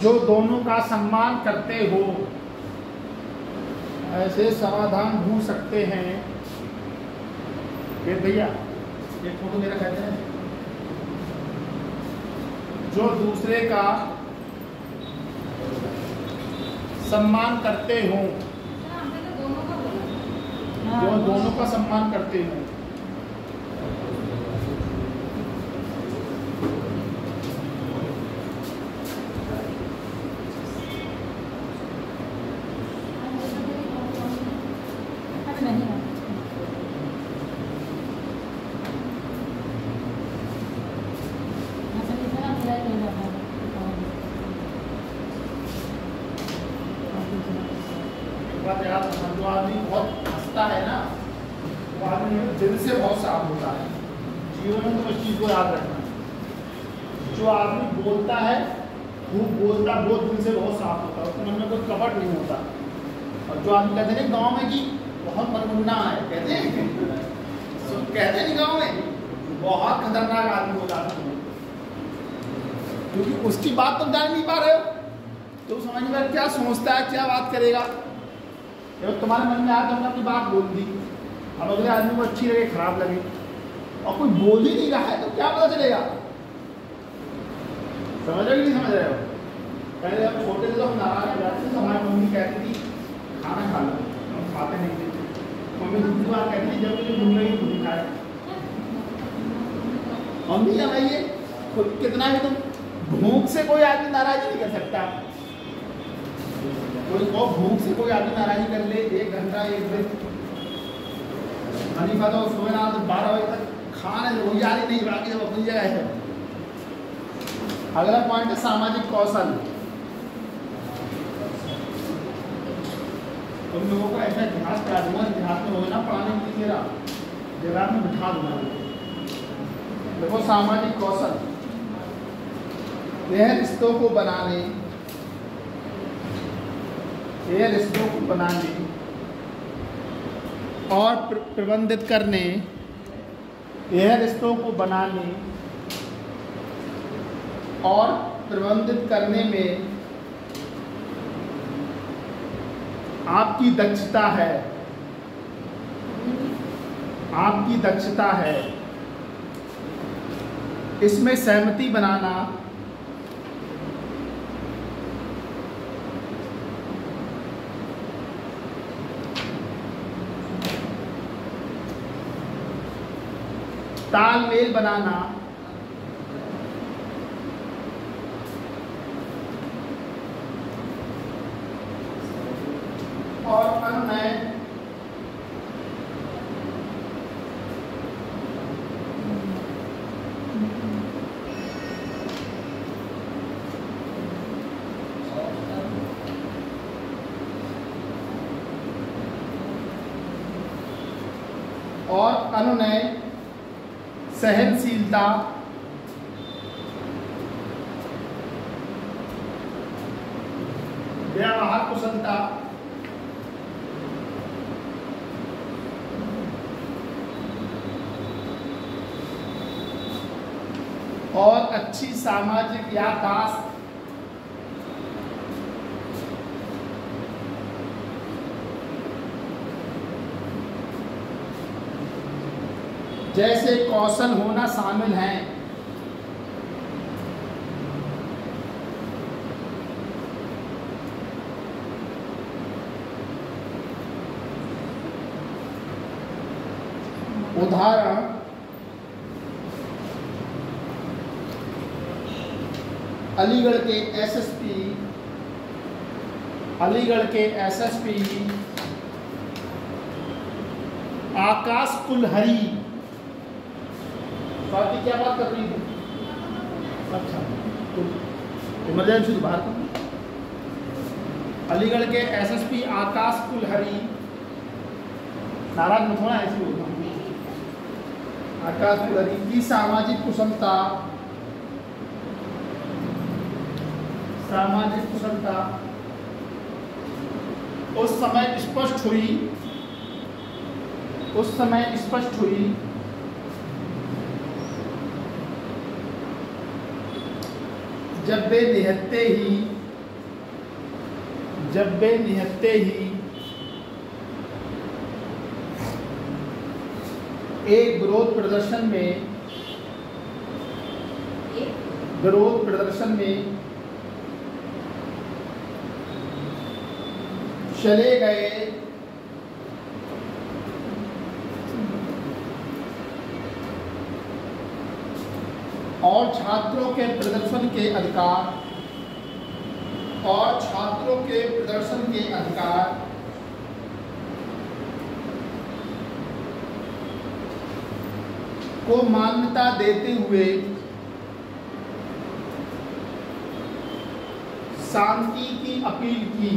जो दोनों का सम्मान करते हो। ऐसे समाधान ढूंढ सकते हैं कि भैया ये फोटो मेरा कहते हैं, जो दूसरे का सम्मान करते हो, जो दोनों का सम्मान करते हो। जो आदमी बहुत हंसता है ना, वो आदमी दिल से बहुत साफ होता है। जीवन में तो इस चीज को याद रखना, जो आदमी बोलता है खूब बोलता, बहुत दिल से बहुत साफ होता है, उसके मन में कोई कपट नहीं होता। और जो आदमी कहते हैं गाँव में कि बहुत मनमुन्ना है, कहते हैं गाँव में बहुत खतरनाक आदमी होता है, क्योंकि उसकी बात तुम जान नहीं पा रहे हो, तो समझ नहीं पा रहे क्या सोचता है, क्या बात करेगा। जब तुम्हारे मन में आया तो हमने अपनी बात बोल दी, अब अगले आदमी को अच्छी लगे खराब लगे, और कोई बोल ही नहीं रहा है तो क्या पता चलेगा। समझ रहे हो कि नहीं समझ रहे हो? पहले जब छोटे थे तो हम नाराज जाते थे, तो हमारी मम्मी कहती थी खाना खा लो, हम खाते नहीं थे। मम्मी दूसरी बार कहती थी जब मुझे भूख लगी खुद ही खाए। मम्मी क्या भाई ये कितना भी तुम भूख से कोई आदमी नाराज नहीं कर सकता। कोई भूख से कोई आदमी नाराजी कर ले 1 घंटा 1 दिन, हनीफा तो सोए ना तो 12 बजे तक खाने वही आ रही नहीं, बाकी जब अपनी जगह है। अगला पॉइंट है सामाजिक कौशल। तुम लोगों को ऐसा इतिहास करा दूंगा, इतिहास में होगा ना पढ़ाने के लिए मेरा जगह में बिठा दूंगा। देखो सामाजिक कौशल, यह रिश्तों को बनाने और प्रबंधित करने, यह रिश्तों को बनाने और प्रबंधित करने में आपकी दक्षता है। इसमें सहमति बनाना, तालमेल बनाना और अन्य अनुनय, सहनशीलता, व्यवहार कुशलता और अच्छी सामाजिक याददाश्त जैसे कौशल होना शामिल हैं। उदाहरण अलीगढ़ के एसएसपी आकाश कुलहरी। बाकी क्या बात कर रही हूँ? अच्छा, इमरजेंसी तो बाहर कर। अलीगढ़ के एसएसपी आकाश कुलहरी, नाराज मत होना, ऐसी बोलना। आकाश कुलहरी की सामाजिक कुशलता उस समय स्पष्ट हुई जब वे निहत्ते ही एक विरोध प्रदर्शन में चले गए और छात्रों के प्रदर्शन के अधिकार को मान्यता देते हुए शांति की अपील की।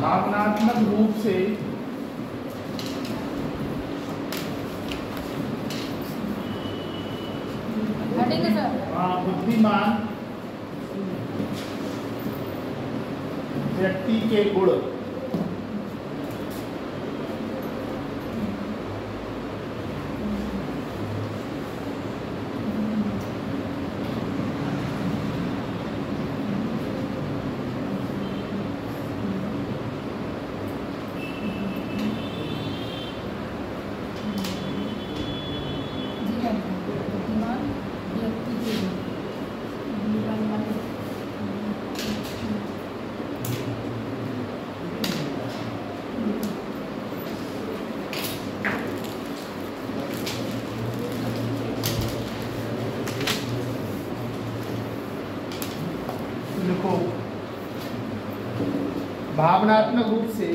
भावनात्मक रूप से बुद्धिमान व्यक्ति के गुण देखो, भावनात्मक रूप से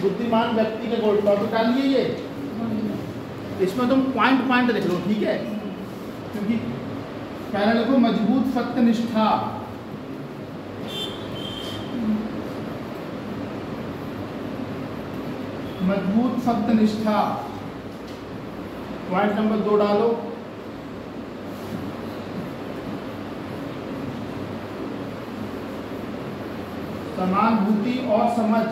बुद्धिमान व्यक्ति के गोल टॉपिक डालिए। ये इसमें तुम पॉइंट लिख लो, ठीक है? क्योंकि पहले लिखो मजबूत सत्यनिष्ठा, पॉइंट नंबर 2 डालो। समानुभूति और समझ,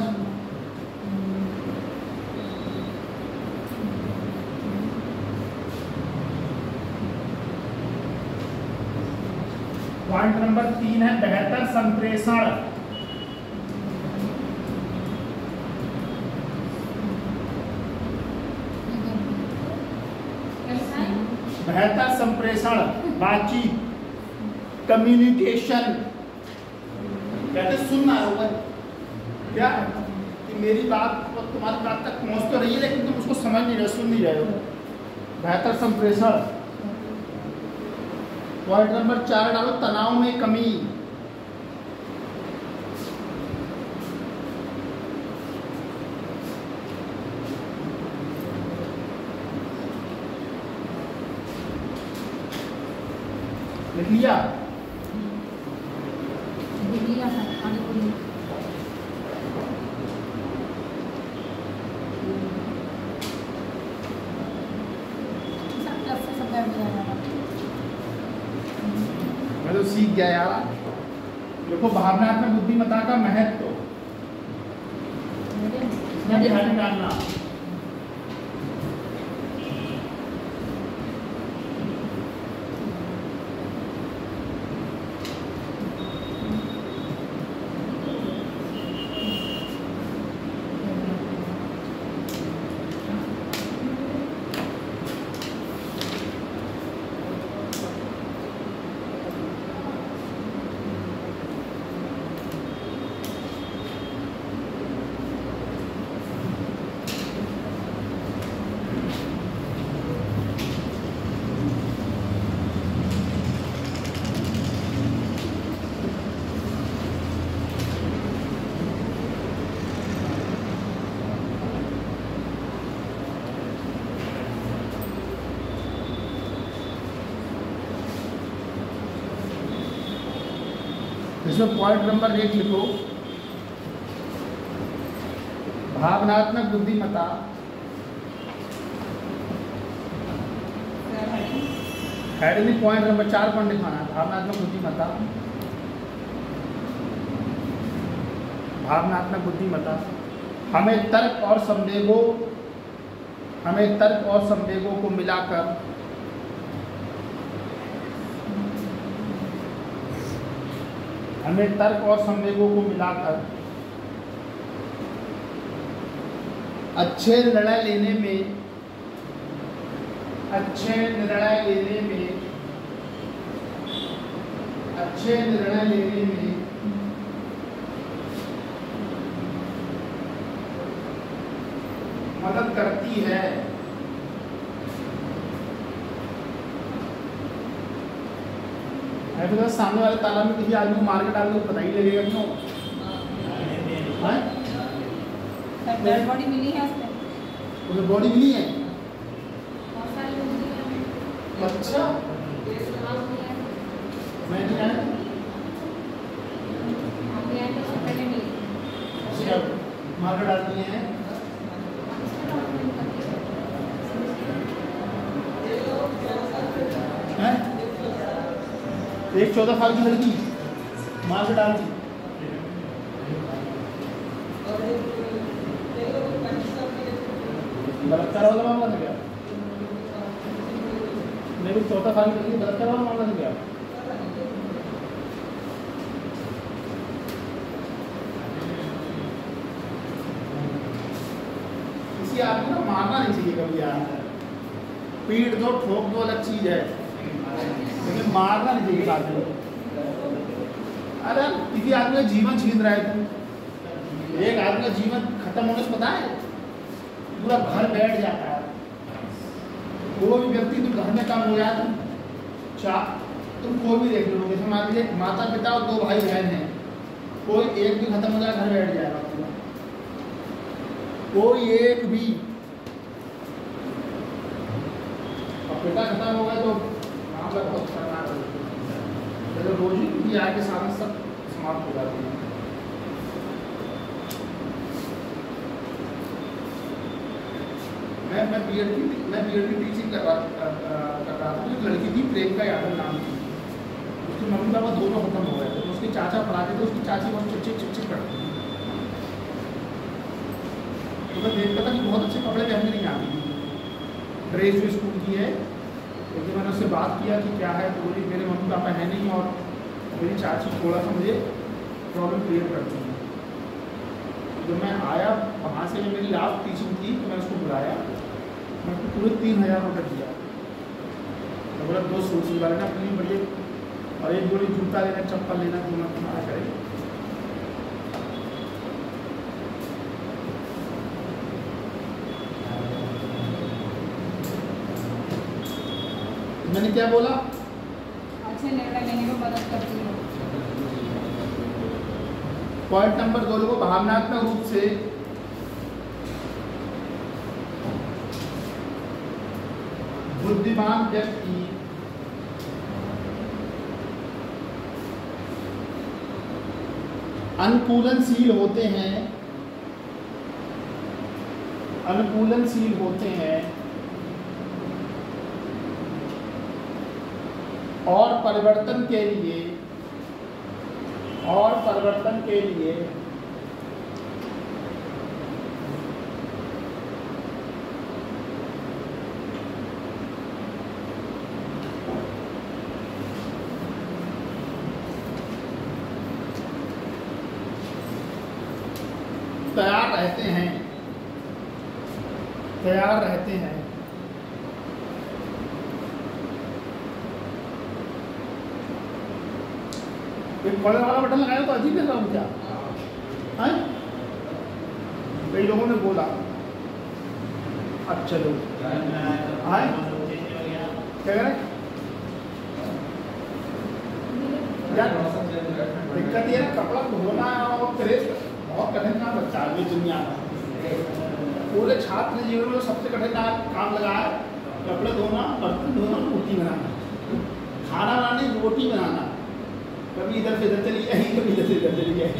पॉइंट नंबर 3 है बेहतर संप्रेषण, बातचीत, कम्युनिकेशन। कहते सुनना होगा क्या कि मेरी बात तुम्हारी बात तक पहुंच तो रही है लेकिन तुम उसको समझ नहीं रहे, सुन नहीं रहे हो। बेहतर संप्रेषण। पॉइंट नंबर 4 डालो तनाव में कमी, लिख लिया? मैं तो सीख गया यार। देखो भावनात्मक बुद्धिमत्ता का महत्व, इसमें ध्यान डालना। इसमें पॉइंट नंबर 1 लिखो, भावनात्मक बुद्धिमत्ता। हेड में पॉइंट नंबर 4 पॉइंट लिखाना है, भावनात्मक बुद्धिमत्ता। भावनात्मक बुद्धिमत्ता हमें तर्क और संवेगों को मिलाकर अच्छे निर्णय लेने में मदद करती है। तो सामने वाले तालाब में किसी आदमी को मार के डाल दो, पता ही लगेगा क्यों? डेड बॉडी मिली है उसमें बॉडी मिली है। बहुत सारे लोग मिले हैं। अच्छा मैं नहीं आया हम भी आए तो उससे पहले मिली। मार के डाल दिए हैं। एक 14 साल की लड़की मार के डाल दी। बलात्कार वाला मामला था क्या? नहीं, 14 साल की लड़की बलात्कार वाला मामला था क्या? किसी आदमी को मारना नहीं चाहिए कभी यार। पीट दो ठोक दो अलग चीज है, लेकिन मारना नहीं चाहिए आदमी। अरे किसी आदमी का जीवन छीन रहा है तू। एक आदमी का जीवन खत्म होने से पता है पूरा घर बैठ जाता है। कोई भी व्यक्ति तुम घर में कम हो जाए, तुम कोई भी देख लो, जैसे मान लीजिए माता पिता और 2 भाई बहन हैं, कोई एक भी खत्म हो जाए घर बैठ जाएगा पूरा। कोई एक भी, और पिता खत्म हो गया तो मामला बहुत खतरनाक हो जाता है। रोजी की आय के सामने सब समाप्त हो जाती है। मैं बीएड की टीचिंग कर रहा था। एक लड़की थी, प्रियंका यादव नाम की। उसके मम्मी पापा दोनों खत्म हो गए थे, तो उसके चाचा पढ़ाते थे। उसकी चाची बहुत चिक करती थी, तो मैं देखता था कि बहुत अच्छे कपड़े पहनने नहीं आती थी। ड्रेस भी स्कूल की है, क्योंकि मैंने उससे बात किया कि क्या है, तो बोली मेरे मम्मी पापा है नहीं और मेरी चाची थोड़ा सा मुझे प्रॉब्लम क्रिएट करती है। जब मैं आया वहाँ से, मेरी लास्ट टीचिंग थी, तो मैं उसको बुलाया, मैं उसको पूरे 3000 रुपये दिया। तो बोला 2 सूट सिलवा लेना अपने लिए बढ़िया, और एक जोड़ी जूता लेना, चप्पल लेना, घूमना तुम्हारा करेगा। मैंने क्या बोला? अच्छे निर्णय लेने में मदद करती है। पॉइंट नंबर 2 लोगों, भावनात्मक रूप से बुद्धिमान व्यक्ति अनुकूलनशील होते हैं और परिवर्तन के लिए तैयार रहते हैं। एक फॉलो वाला बटन लगाया तो अजीब लग रहा हूँ क्या? है कई लोगों ने बोला। अब चलो आए क्या करें यार, दिक्कत ये है कपड़ा धोना और प्रेस बहुत कठिन काम लगता है दुनिया में। पूरे छात्र जीवन में सबसे कठिन काम लगा है कपड़े धोना, बर्तन धोना, रोटी बनाना, खाना बनाने, रोटी बनाना। कभी इधर से इधर चली आई, कभी इधर से इधर चली आई।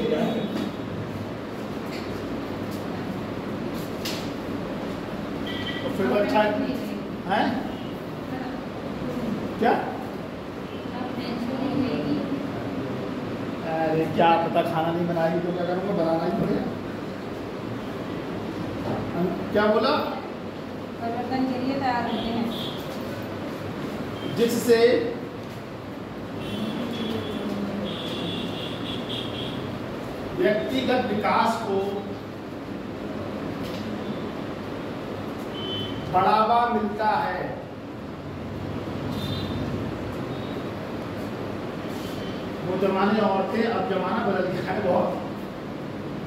तो फिर तो अच्छा है क्या? अरे क्या पता, खाना नहीं बनाएगी तो क्या करूँगा, बनाना ही पड़ेगा। क्या बोला? परिवर्तन के लिए तैयार होते हैं, जिससे व्यक्तिगत विकास को बढ़ावा मिलता है। वो जमाने और थे, अब जमाना बदल गया है बहुत।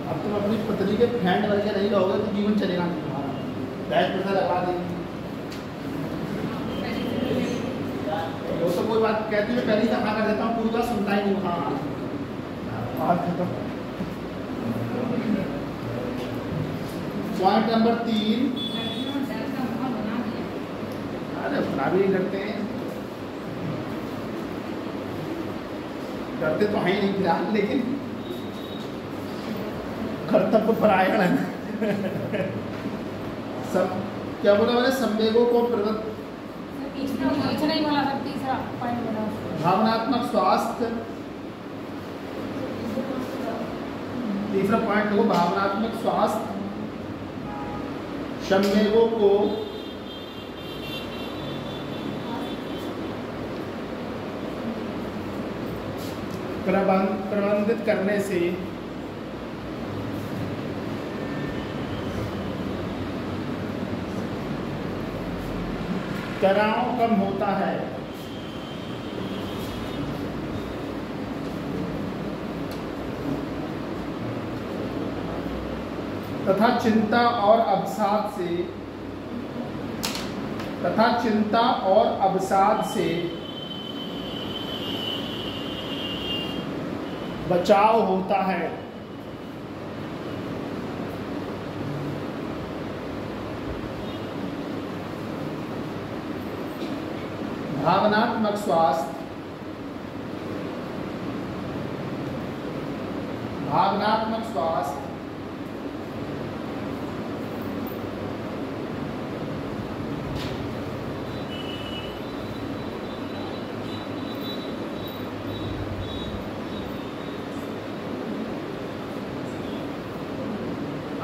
अब तुम अपनी पत्नी के फैंड करके नहीं रहोगे तो जीवन चलेगा नहीं तुम्हारा, बैच पैसा लगा देंगे। वो तो कोई बात कहती है, पहले ही कहा कर देता हूँ, पूरी बात सुनता ही नहीं। हाँ पॉइंट नंबर 3, अरे अपना भी करते हैं, करते तो है ही नहीं फिलहाल, लेकिन कर्तव्य परायण है। सब क्या बोला मैंने, संवेगों को नहीं बोला सर, तीसरा पॉइंट बोला। भावनात्मक स्वास्थ्य, तीसरा पॉइंट देखो, भावनात्मक स्वास्थ्य संवेगों को प्रबंधित करने से तनाव कम होता है तथा चिंता और अवसाद से बचाव होता है। भावनात्मक स्वास्थ्य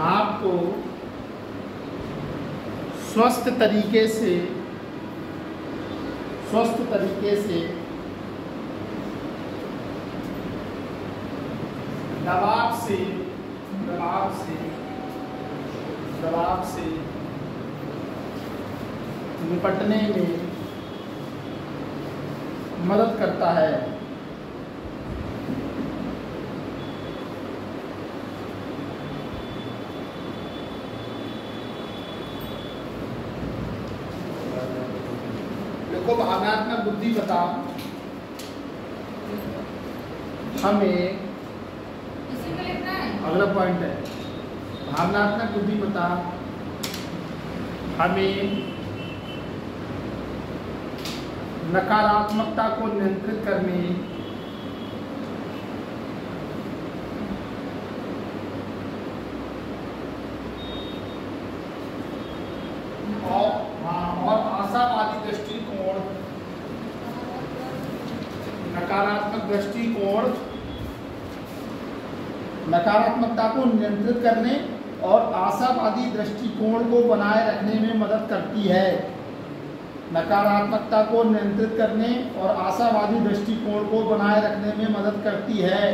आपको स्वस्थ तरीके से दबाव से निपटने में मदद करता है। देखो, भावनात्मक बुद्धिमत्ता हमें, अगला पॉइंट है, भावनात्मक बुद्धिमत्ता हमें नकारात्मकता को नियंत्रित करने और आशावादी दृष्टिकोण, नकारात्मकता को नियंत्रित करने और आशावादी दृष्टिकोण को बनाए रखने में मदद करती है। नकारात्मकता को नियंत्रित करने और आशावादी दृष्टिकोण को बनाए रखने में मदद करती है।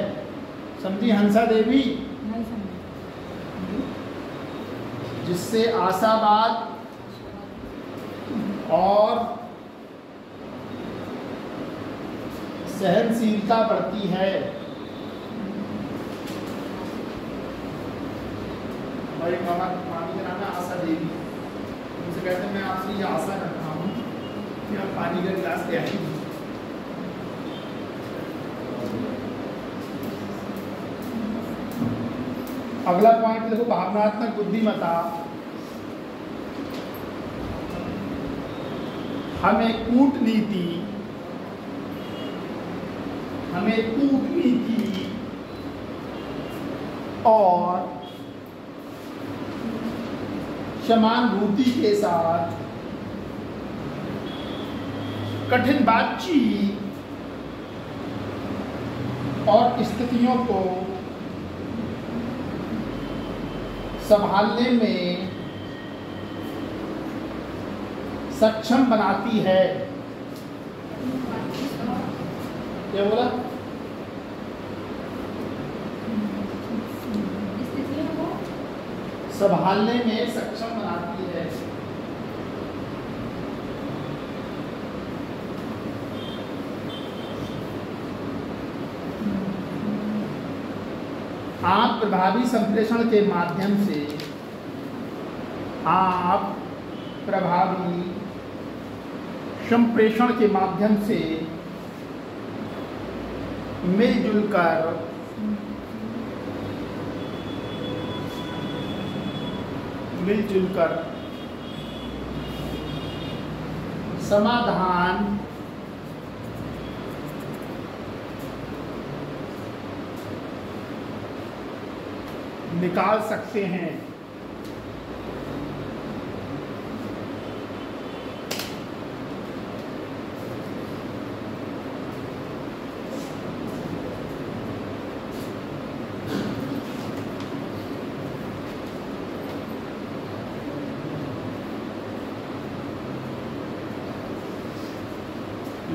समझी हंसा देवी? जिससे आशावाद और सहनशीलता बढ़ती है। हमारी मामी का नाम है आशा देवी। उनसे कहते हैं मैं आपसे ये आशा करता हूँ कि आप पानी का गिलास ले आएंगे। अगला पॉइंट देखो, भावनात्मक बुद्धिमत्ता हमें कूटनीति हमें कूटनीति और समानुभूति के साथ कठिन बातचीत और स्थितियों को संभालने में सक्षम बनाती है। क्या बोला? स्थितियों को संभालने में सक्षम बनाती है। आप प्रभावी संप्रेषण के माध्यम से संप्रेषण के माध्यम से मिलजुल कर समाधान निकाल सकते हैं।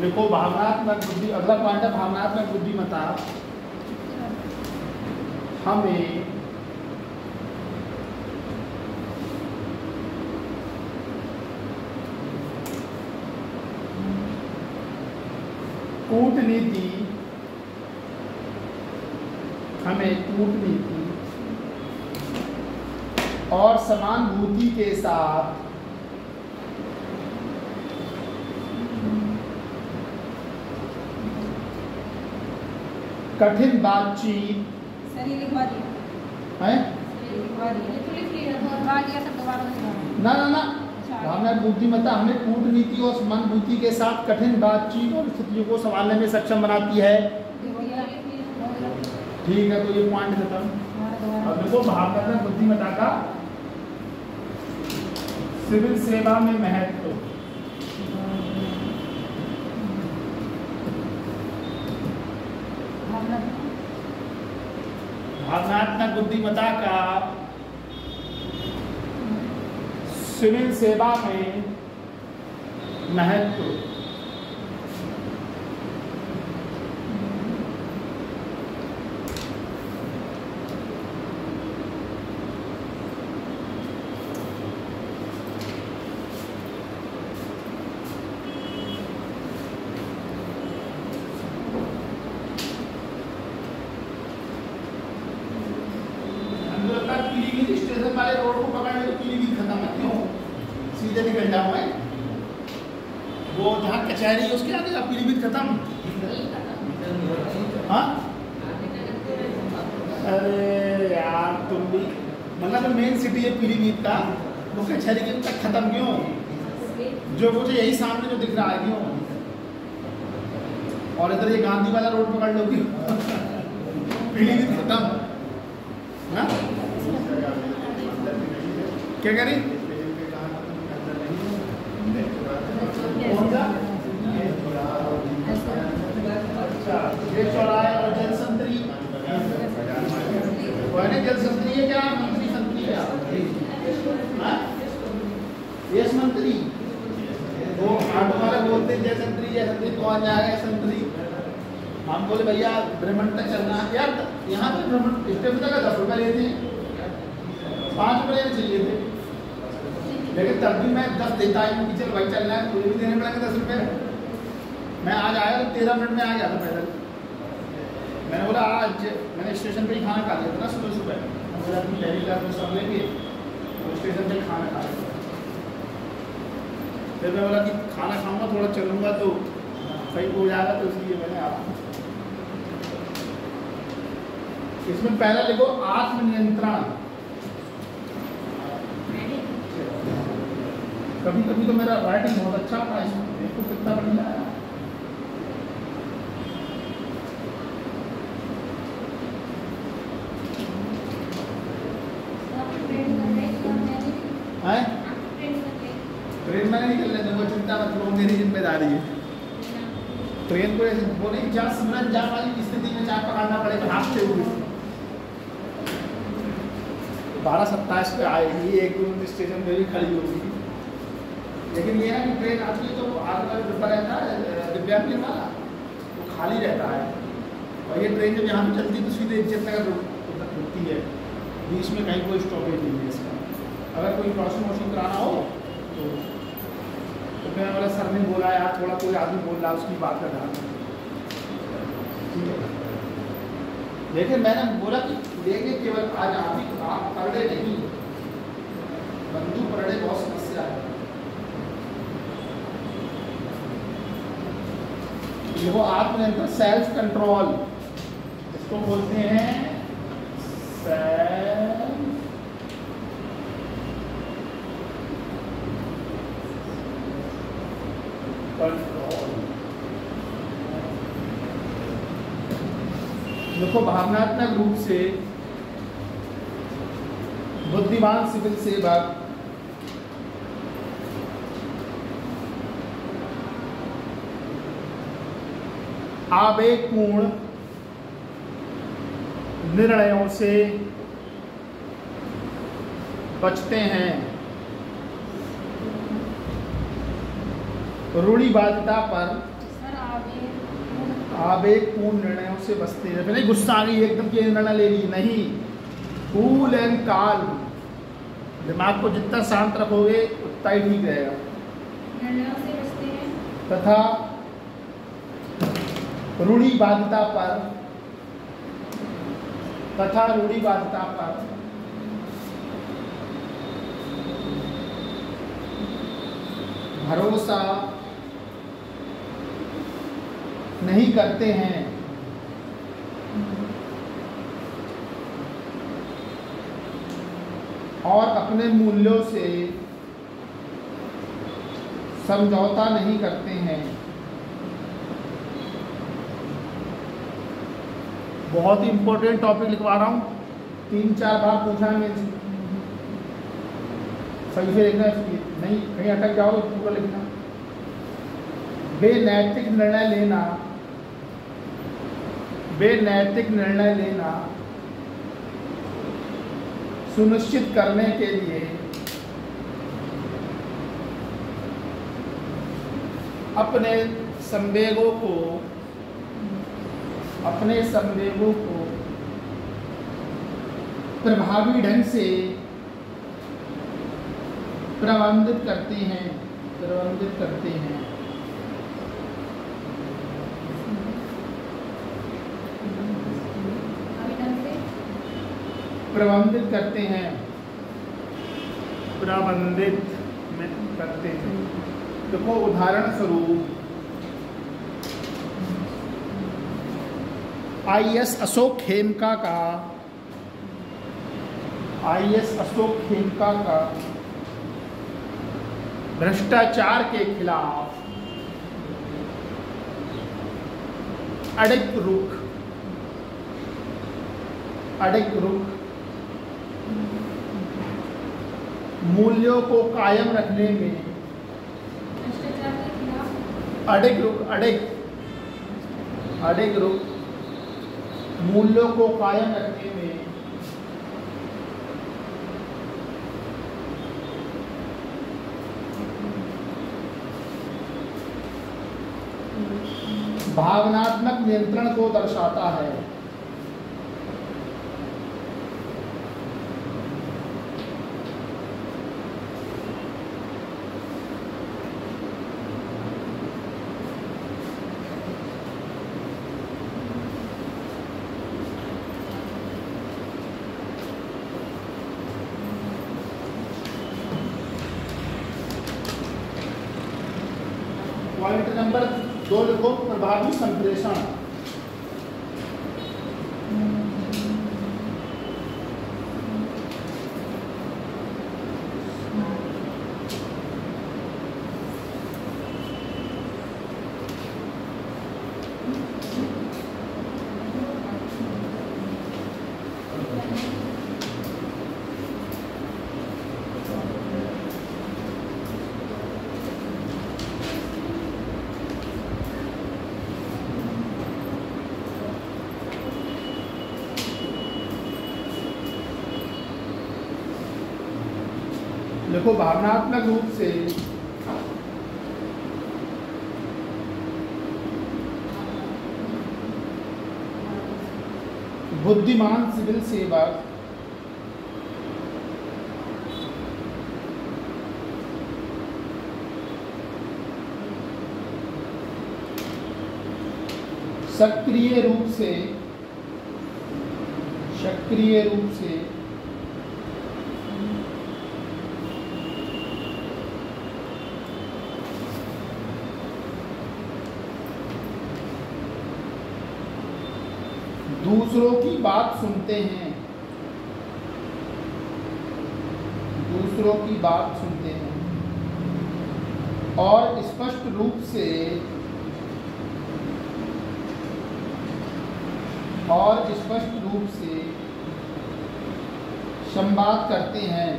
देखो भावनात्मक बुद्धि, अगला पॉइंट है भावनात्मक बुद्धिमत्ता हमें कूटनीति और समानुभूति के साथ कठिन बातचीत है ना भावनात्मक बुद्धिमत्ता हमें कूटनीति और समानुभूति के साथ कठिन बातचीत और स्थितियों को संभालने में सक्षम बनाती है। ठीक है, तो ये पॉइंट खत्म। अब देखो भावनात्मक बुद्धिमत्ता का सिविल सेवा में महत्व। भावनात्मक बुद्धिमत्ता का सिविल सेवा में महत्व। पीलीभीत स्टेशन वाले रोड को पकड़ने तो पीलीभीत खत्म है, क्यों? सीधे निकल जाऊँ मैं, वो जहाँ कचहरी है उसके आगे पीलीभीत खत्म। हाँ, अरे यार तुम भी, मतलब मेन सिटी है पीलीभीत का, वो कचहरी के तक खत्म क्यों? जो मुझे यही सामने जो दिख रहा है क्यों? और इधर ये गांधी वाला रोड पकड़ लो क्यों? पीलीभीत खत्म। हाँ? क्या कह रही? अच्छा, ये चौराहे और जल संतरी, जल संतरी है क्या? मंत्री संतरी है? यस मंत्री, वो ऑटो वाले बोलते जय संतरी कौन जाएगा संतरी? हम बोले भैया भ्रमण तक चलना है यार, यहाँ पे भ्रमण स्टेशन तक 10 रुपये लेते हैं, 5 रुपये लेने चाहिए थे, लेकिन तब भी मैं 10 देता हूँ कि चल भाई चलना है, तुझे भी देने पड़ेंगे 10 रुपये। मैं आज आया तो 13 मिनट में आ गया था पैदल। मैंने बोला आज मैंने स्टेशन पे ही खाना खा लिया था ना सुबह, मुझे अपनी पहली क्लास में सब लेके तो स्टेशन पे खाना खा लिया। फिर मैं बोला कि खाना खाऊंगा थोड़ा चलूँगा तो सही हो जाएगा, तो इसलिए मैंने आया। इसमें पहला लिखो आत्मनियंत्रण। कभी कभी तो मेरा राइटिंग बहुत अच्छा था, इसमें देखो कितना बढ़िया है। ट्रेन में नहीं निकलने दूंगा, चिंता मत करो, मेरी जिम्मेदारी है। ट्रेन को वो नहीं, जहाँ सिमरन जा वाली स्थिति में चाय पकाना पड़ेगा भागते हुए। 12:27 पे आएगी, 1-2 स्टेशन पे भी खड़ी होगी। लेकिन ये है कि ट्रेन आती है तो आगे वाला डिब्बा रहता है दिव्यांग वाला, वो खाली रहता है। और ये ट्रेन जब यहाँ पे चलती है तो सीधे इज्जतनगर रुकती है, बीच में कहीं कोई स्टॉपेज नहीं है इसका। अगर कोई क्रॉसिंग वॉशिंग कराना हो तो मैं वाला सर ने बोला यार थोड़ा कोई आदमी बोल रहा है उसकी बात का ध्यान, ठीक है। लेकिन मैंने बोला कि लेंगे केवल आज आप ही, आप परडे नहीं, बंधु परडे बहुत समस्या है। देखो आत्मनियंत्रण, सेल्फ कंट्रोल, इसको बोलते हैं सेल्फ कंट्रोल। देखो भावनात्मक रूप से बुद्धिमान सिविल सेवक आवेगपूर्ण निर्णयों से बचते हैं, रूढ़िवादिता पर आवेगपूर्ण निर्णयों से बचते हैं। नहीं गुस्सा आ गई एकदम के निर्णय ले ली, नहीं, कूल एंड काल्म, दिमाग को जितना शांत रखोगे उतना ही ठीक रहेगा। निर्णयों से बचते हैं तथा रूढ़िवादिता पर भरोसा नहीं करते हैं, और अपने मूल्यों से समझौता नहीं करते हैं। बहुत ही इंपॉर्टेंट टॉपिक लिखवा रहा हूँ, 3-4 बार पूछा है मेरे, सही से लिखना है, नहीं कहीं अटक जाओ तो पूरा लिखना। बेनैतिक निर्णय लेना सुनिश्चित करने के लिए अपने संवेगों को प्रभावी ढंग से प्रबंधित करते हैं। देखो उदाहरण स्वरूप IAS अशोक खेमका का भ्रष्टाचार के खिलाफ अडिग रुख मूल्यों को कायम रखने में, भ्रष्टाचार के खिलाफ अडिग रुख मूल्यों को कायम रखने में भावनात्मक नियंत्रण को दर्शाता है। पॉइंट नंबर 2 लिखो, प्रभावी संप्रेषण। देखो भावनात्मक रूप से बुद्धिमान सिविल सेवक सक्रिय रूप से दूसरों की बात सुनते हैं, और स्पष्ट रूप से संवाद करते हैं।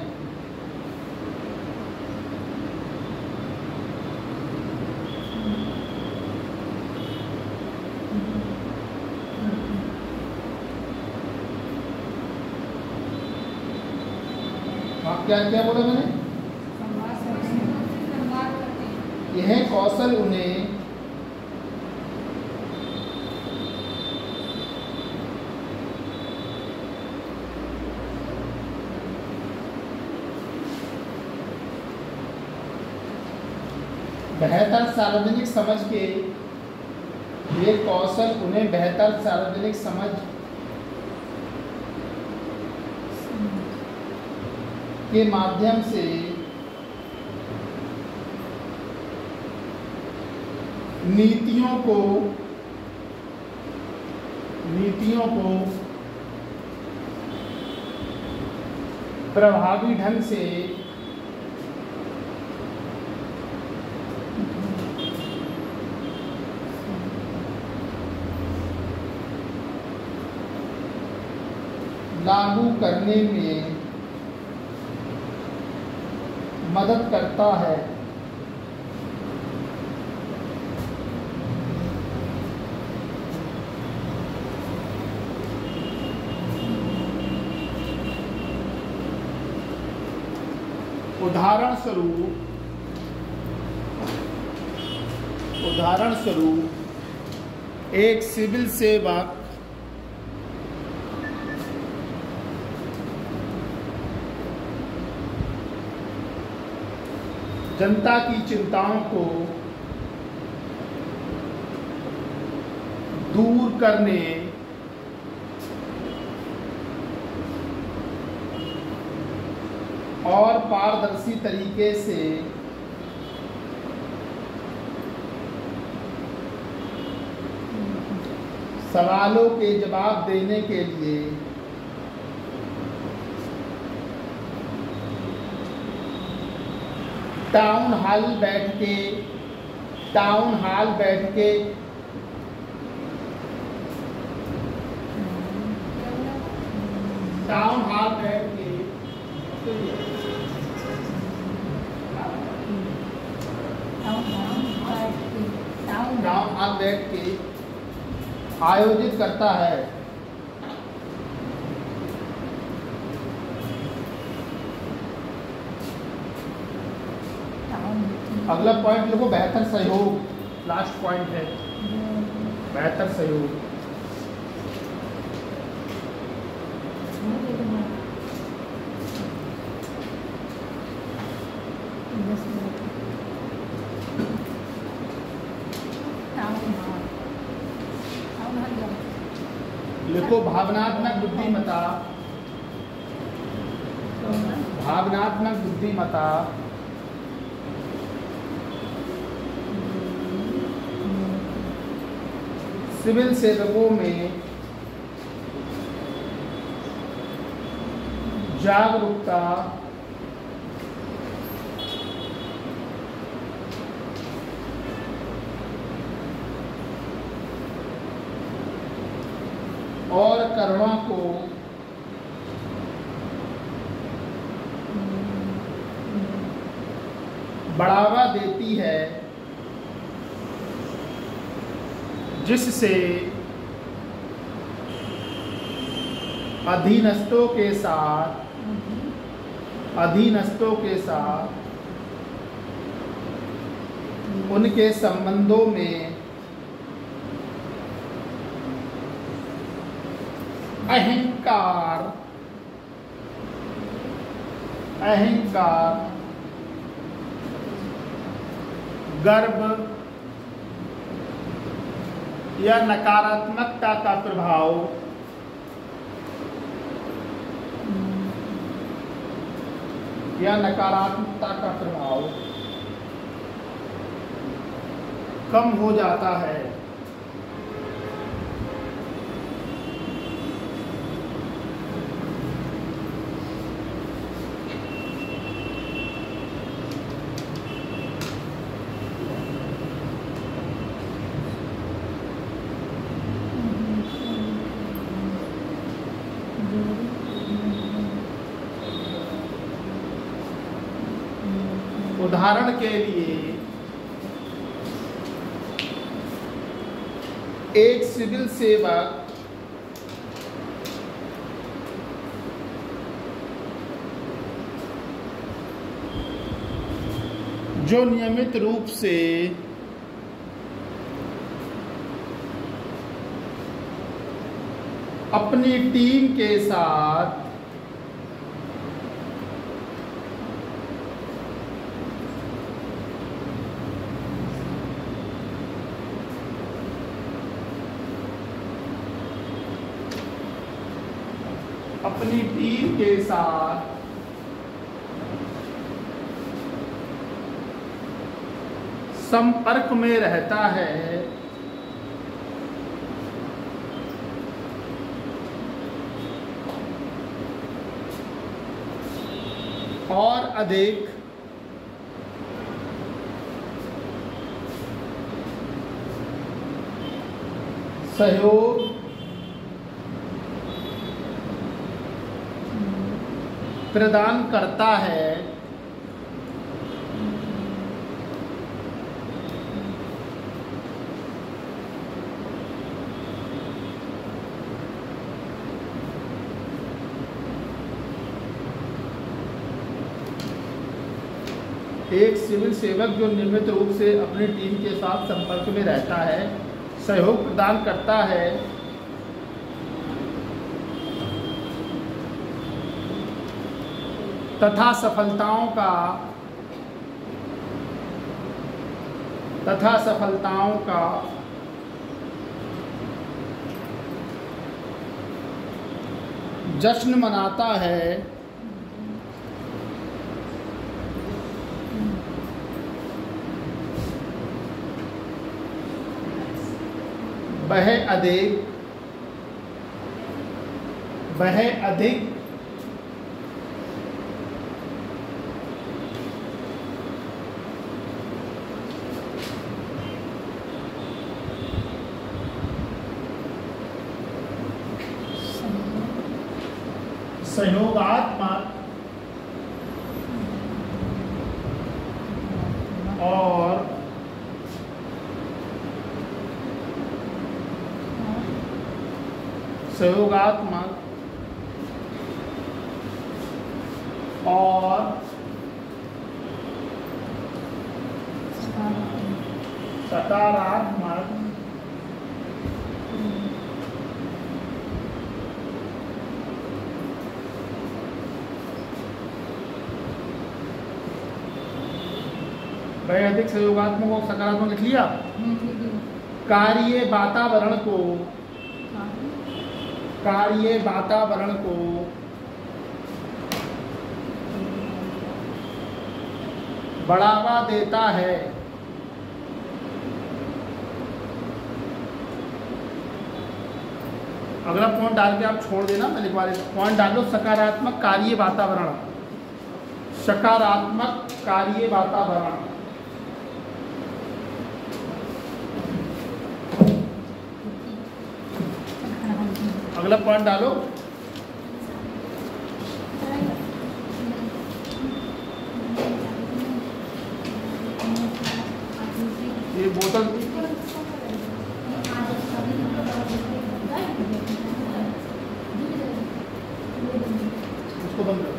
क्या क्या बोला मैंने? संवाद करते हैं। यह कौशल उन्हें बेहतर सार्वजनिक समझ के माध्यम से नीतियों को प्रभावी ढंग से लागू करने में मदद करता है। उदाहरण स्वरूप एक सिविल सेवक जनता की चिंताओं को दूर करने और पारदर्शी तरीके से सवालों के जवाब देने के लिए टाउन हॉल बैठ के आयोजित करता है। अगला पॉइंट लिखो, बेहतर सहयोग। लास्ट पॉइंट है बेहतर सहयोग। लिखो भावनात्मक बुद्धिमत्ता सिविल सेवकों में जागरूकता और करुणा को बढ़ावा देती है, जिससे अधीनस्थों के साथ अधीनस्थों के साथ उनके संबंधों में अहंकार गर्व या नकारात्मकता का प्रभाव कम हो जाता है। उदाहरण के लिए एक सिविल सेवक जो नियमित रूप से अपनी टीम के साथ संपर्क में रहता है और अधिक सहयोग प्रदान करता है एक सिविल सेवक जो नियमित रूप से अपनी टीम के साथ संपर्क में रहता है, सहयोग प्रदान करता है तथा सफलताओं का जश्न मनाता है, वह अधिक सहयोगात्मक और सकारात्मक भाई अधिक सहयोगात्मक और सकारात्मक लिख लिया। कार्य वातावरण को बढ़ावा देता है, अगला पॉइंट डाल के आप छोड़ देना, मैं लिखवा देता। पॉइंट डालो सकारात्मक कार्य वातावरण, सकारात्मक कार्य वातावरण। अगला पॉइंट डालो ये बोतल उसको बंद करो।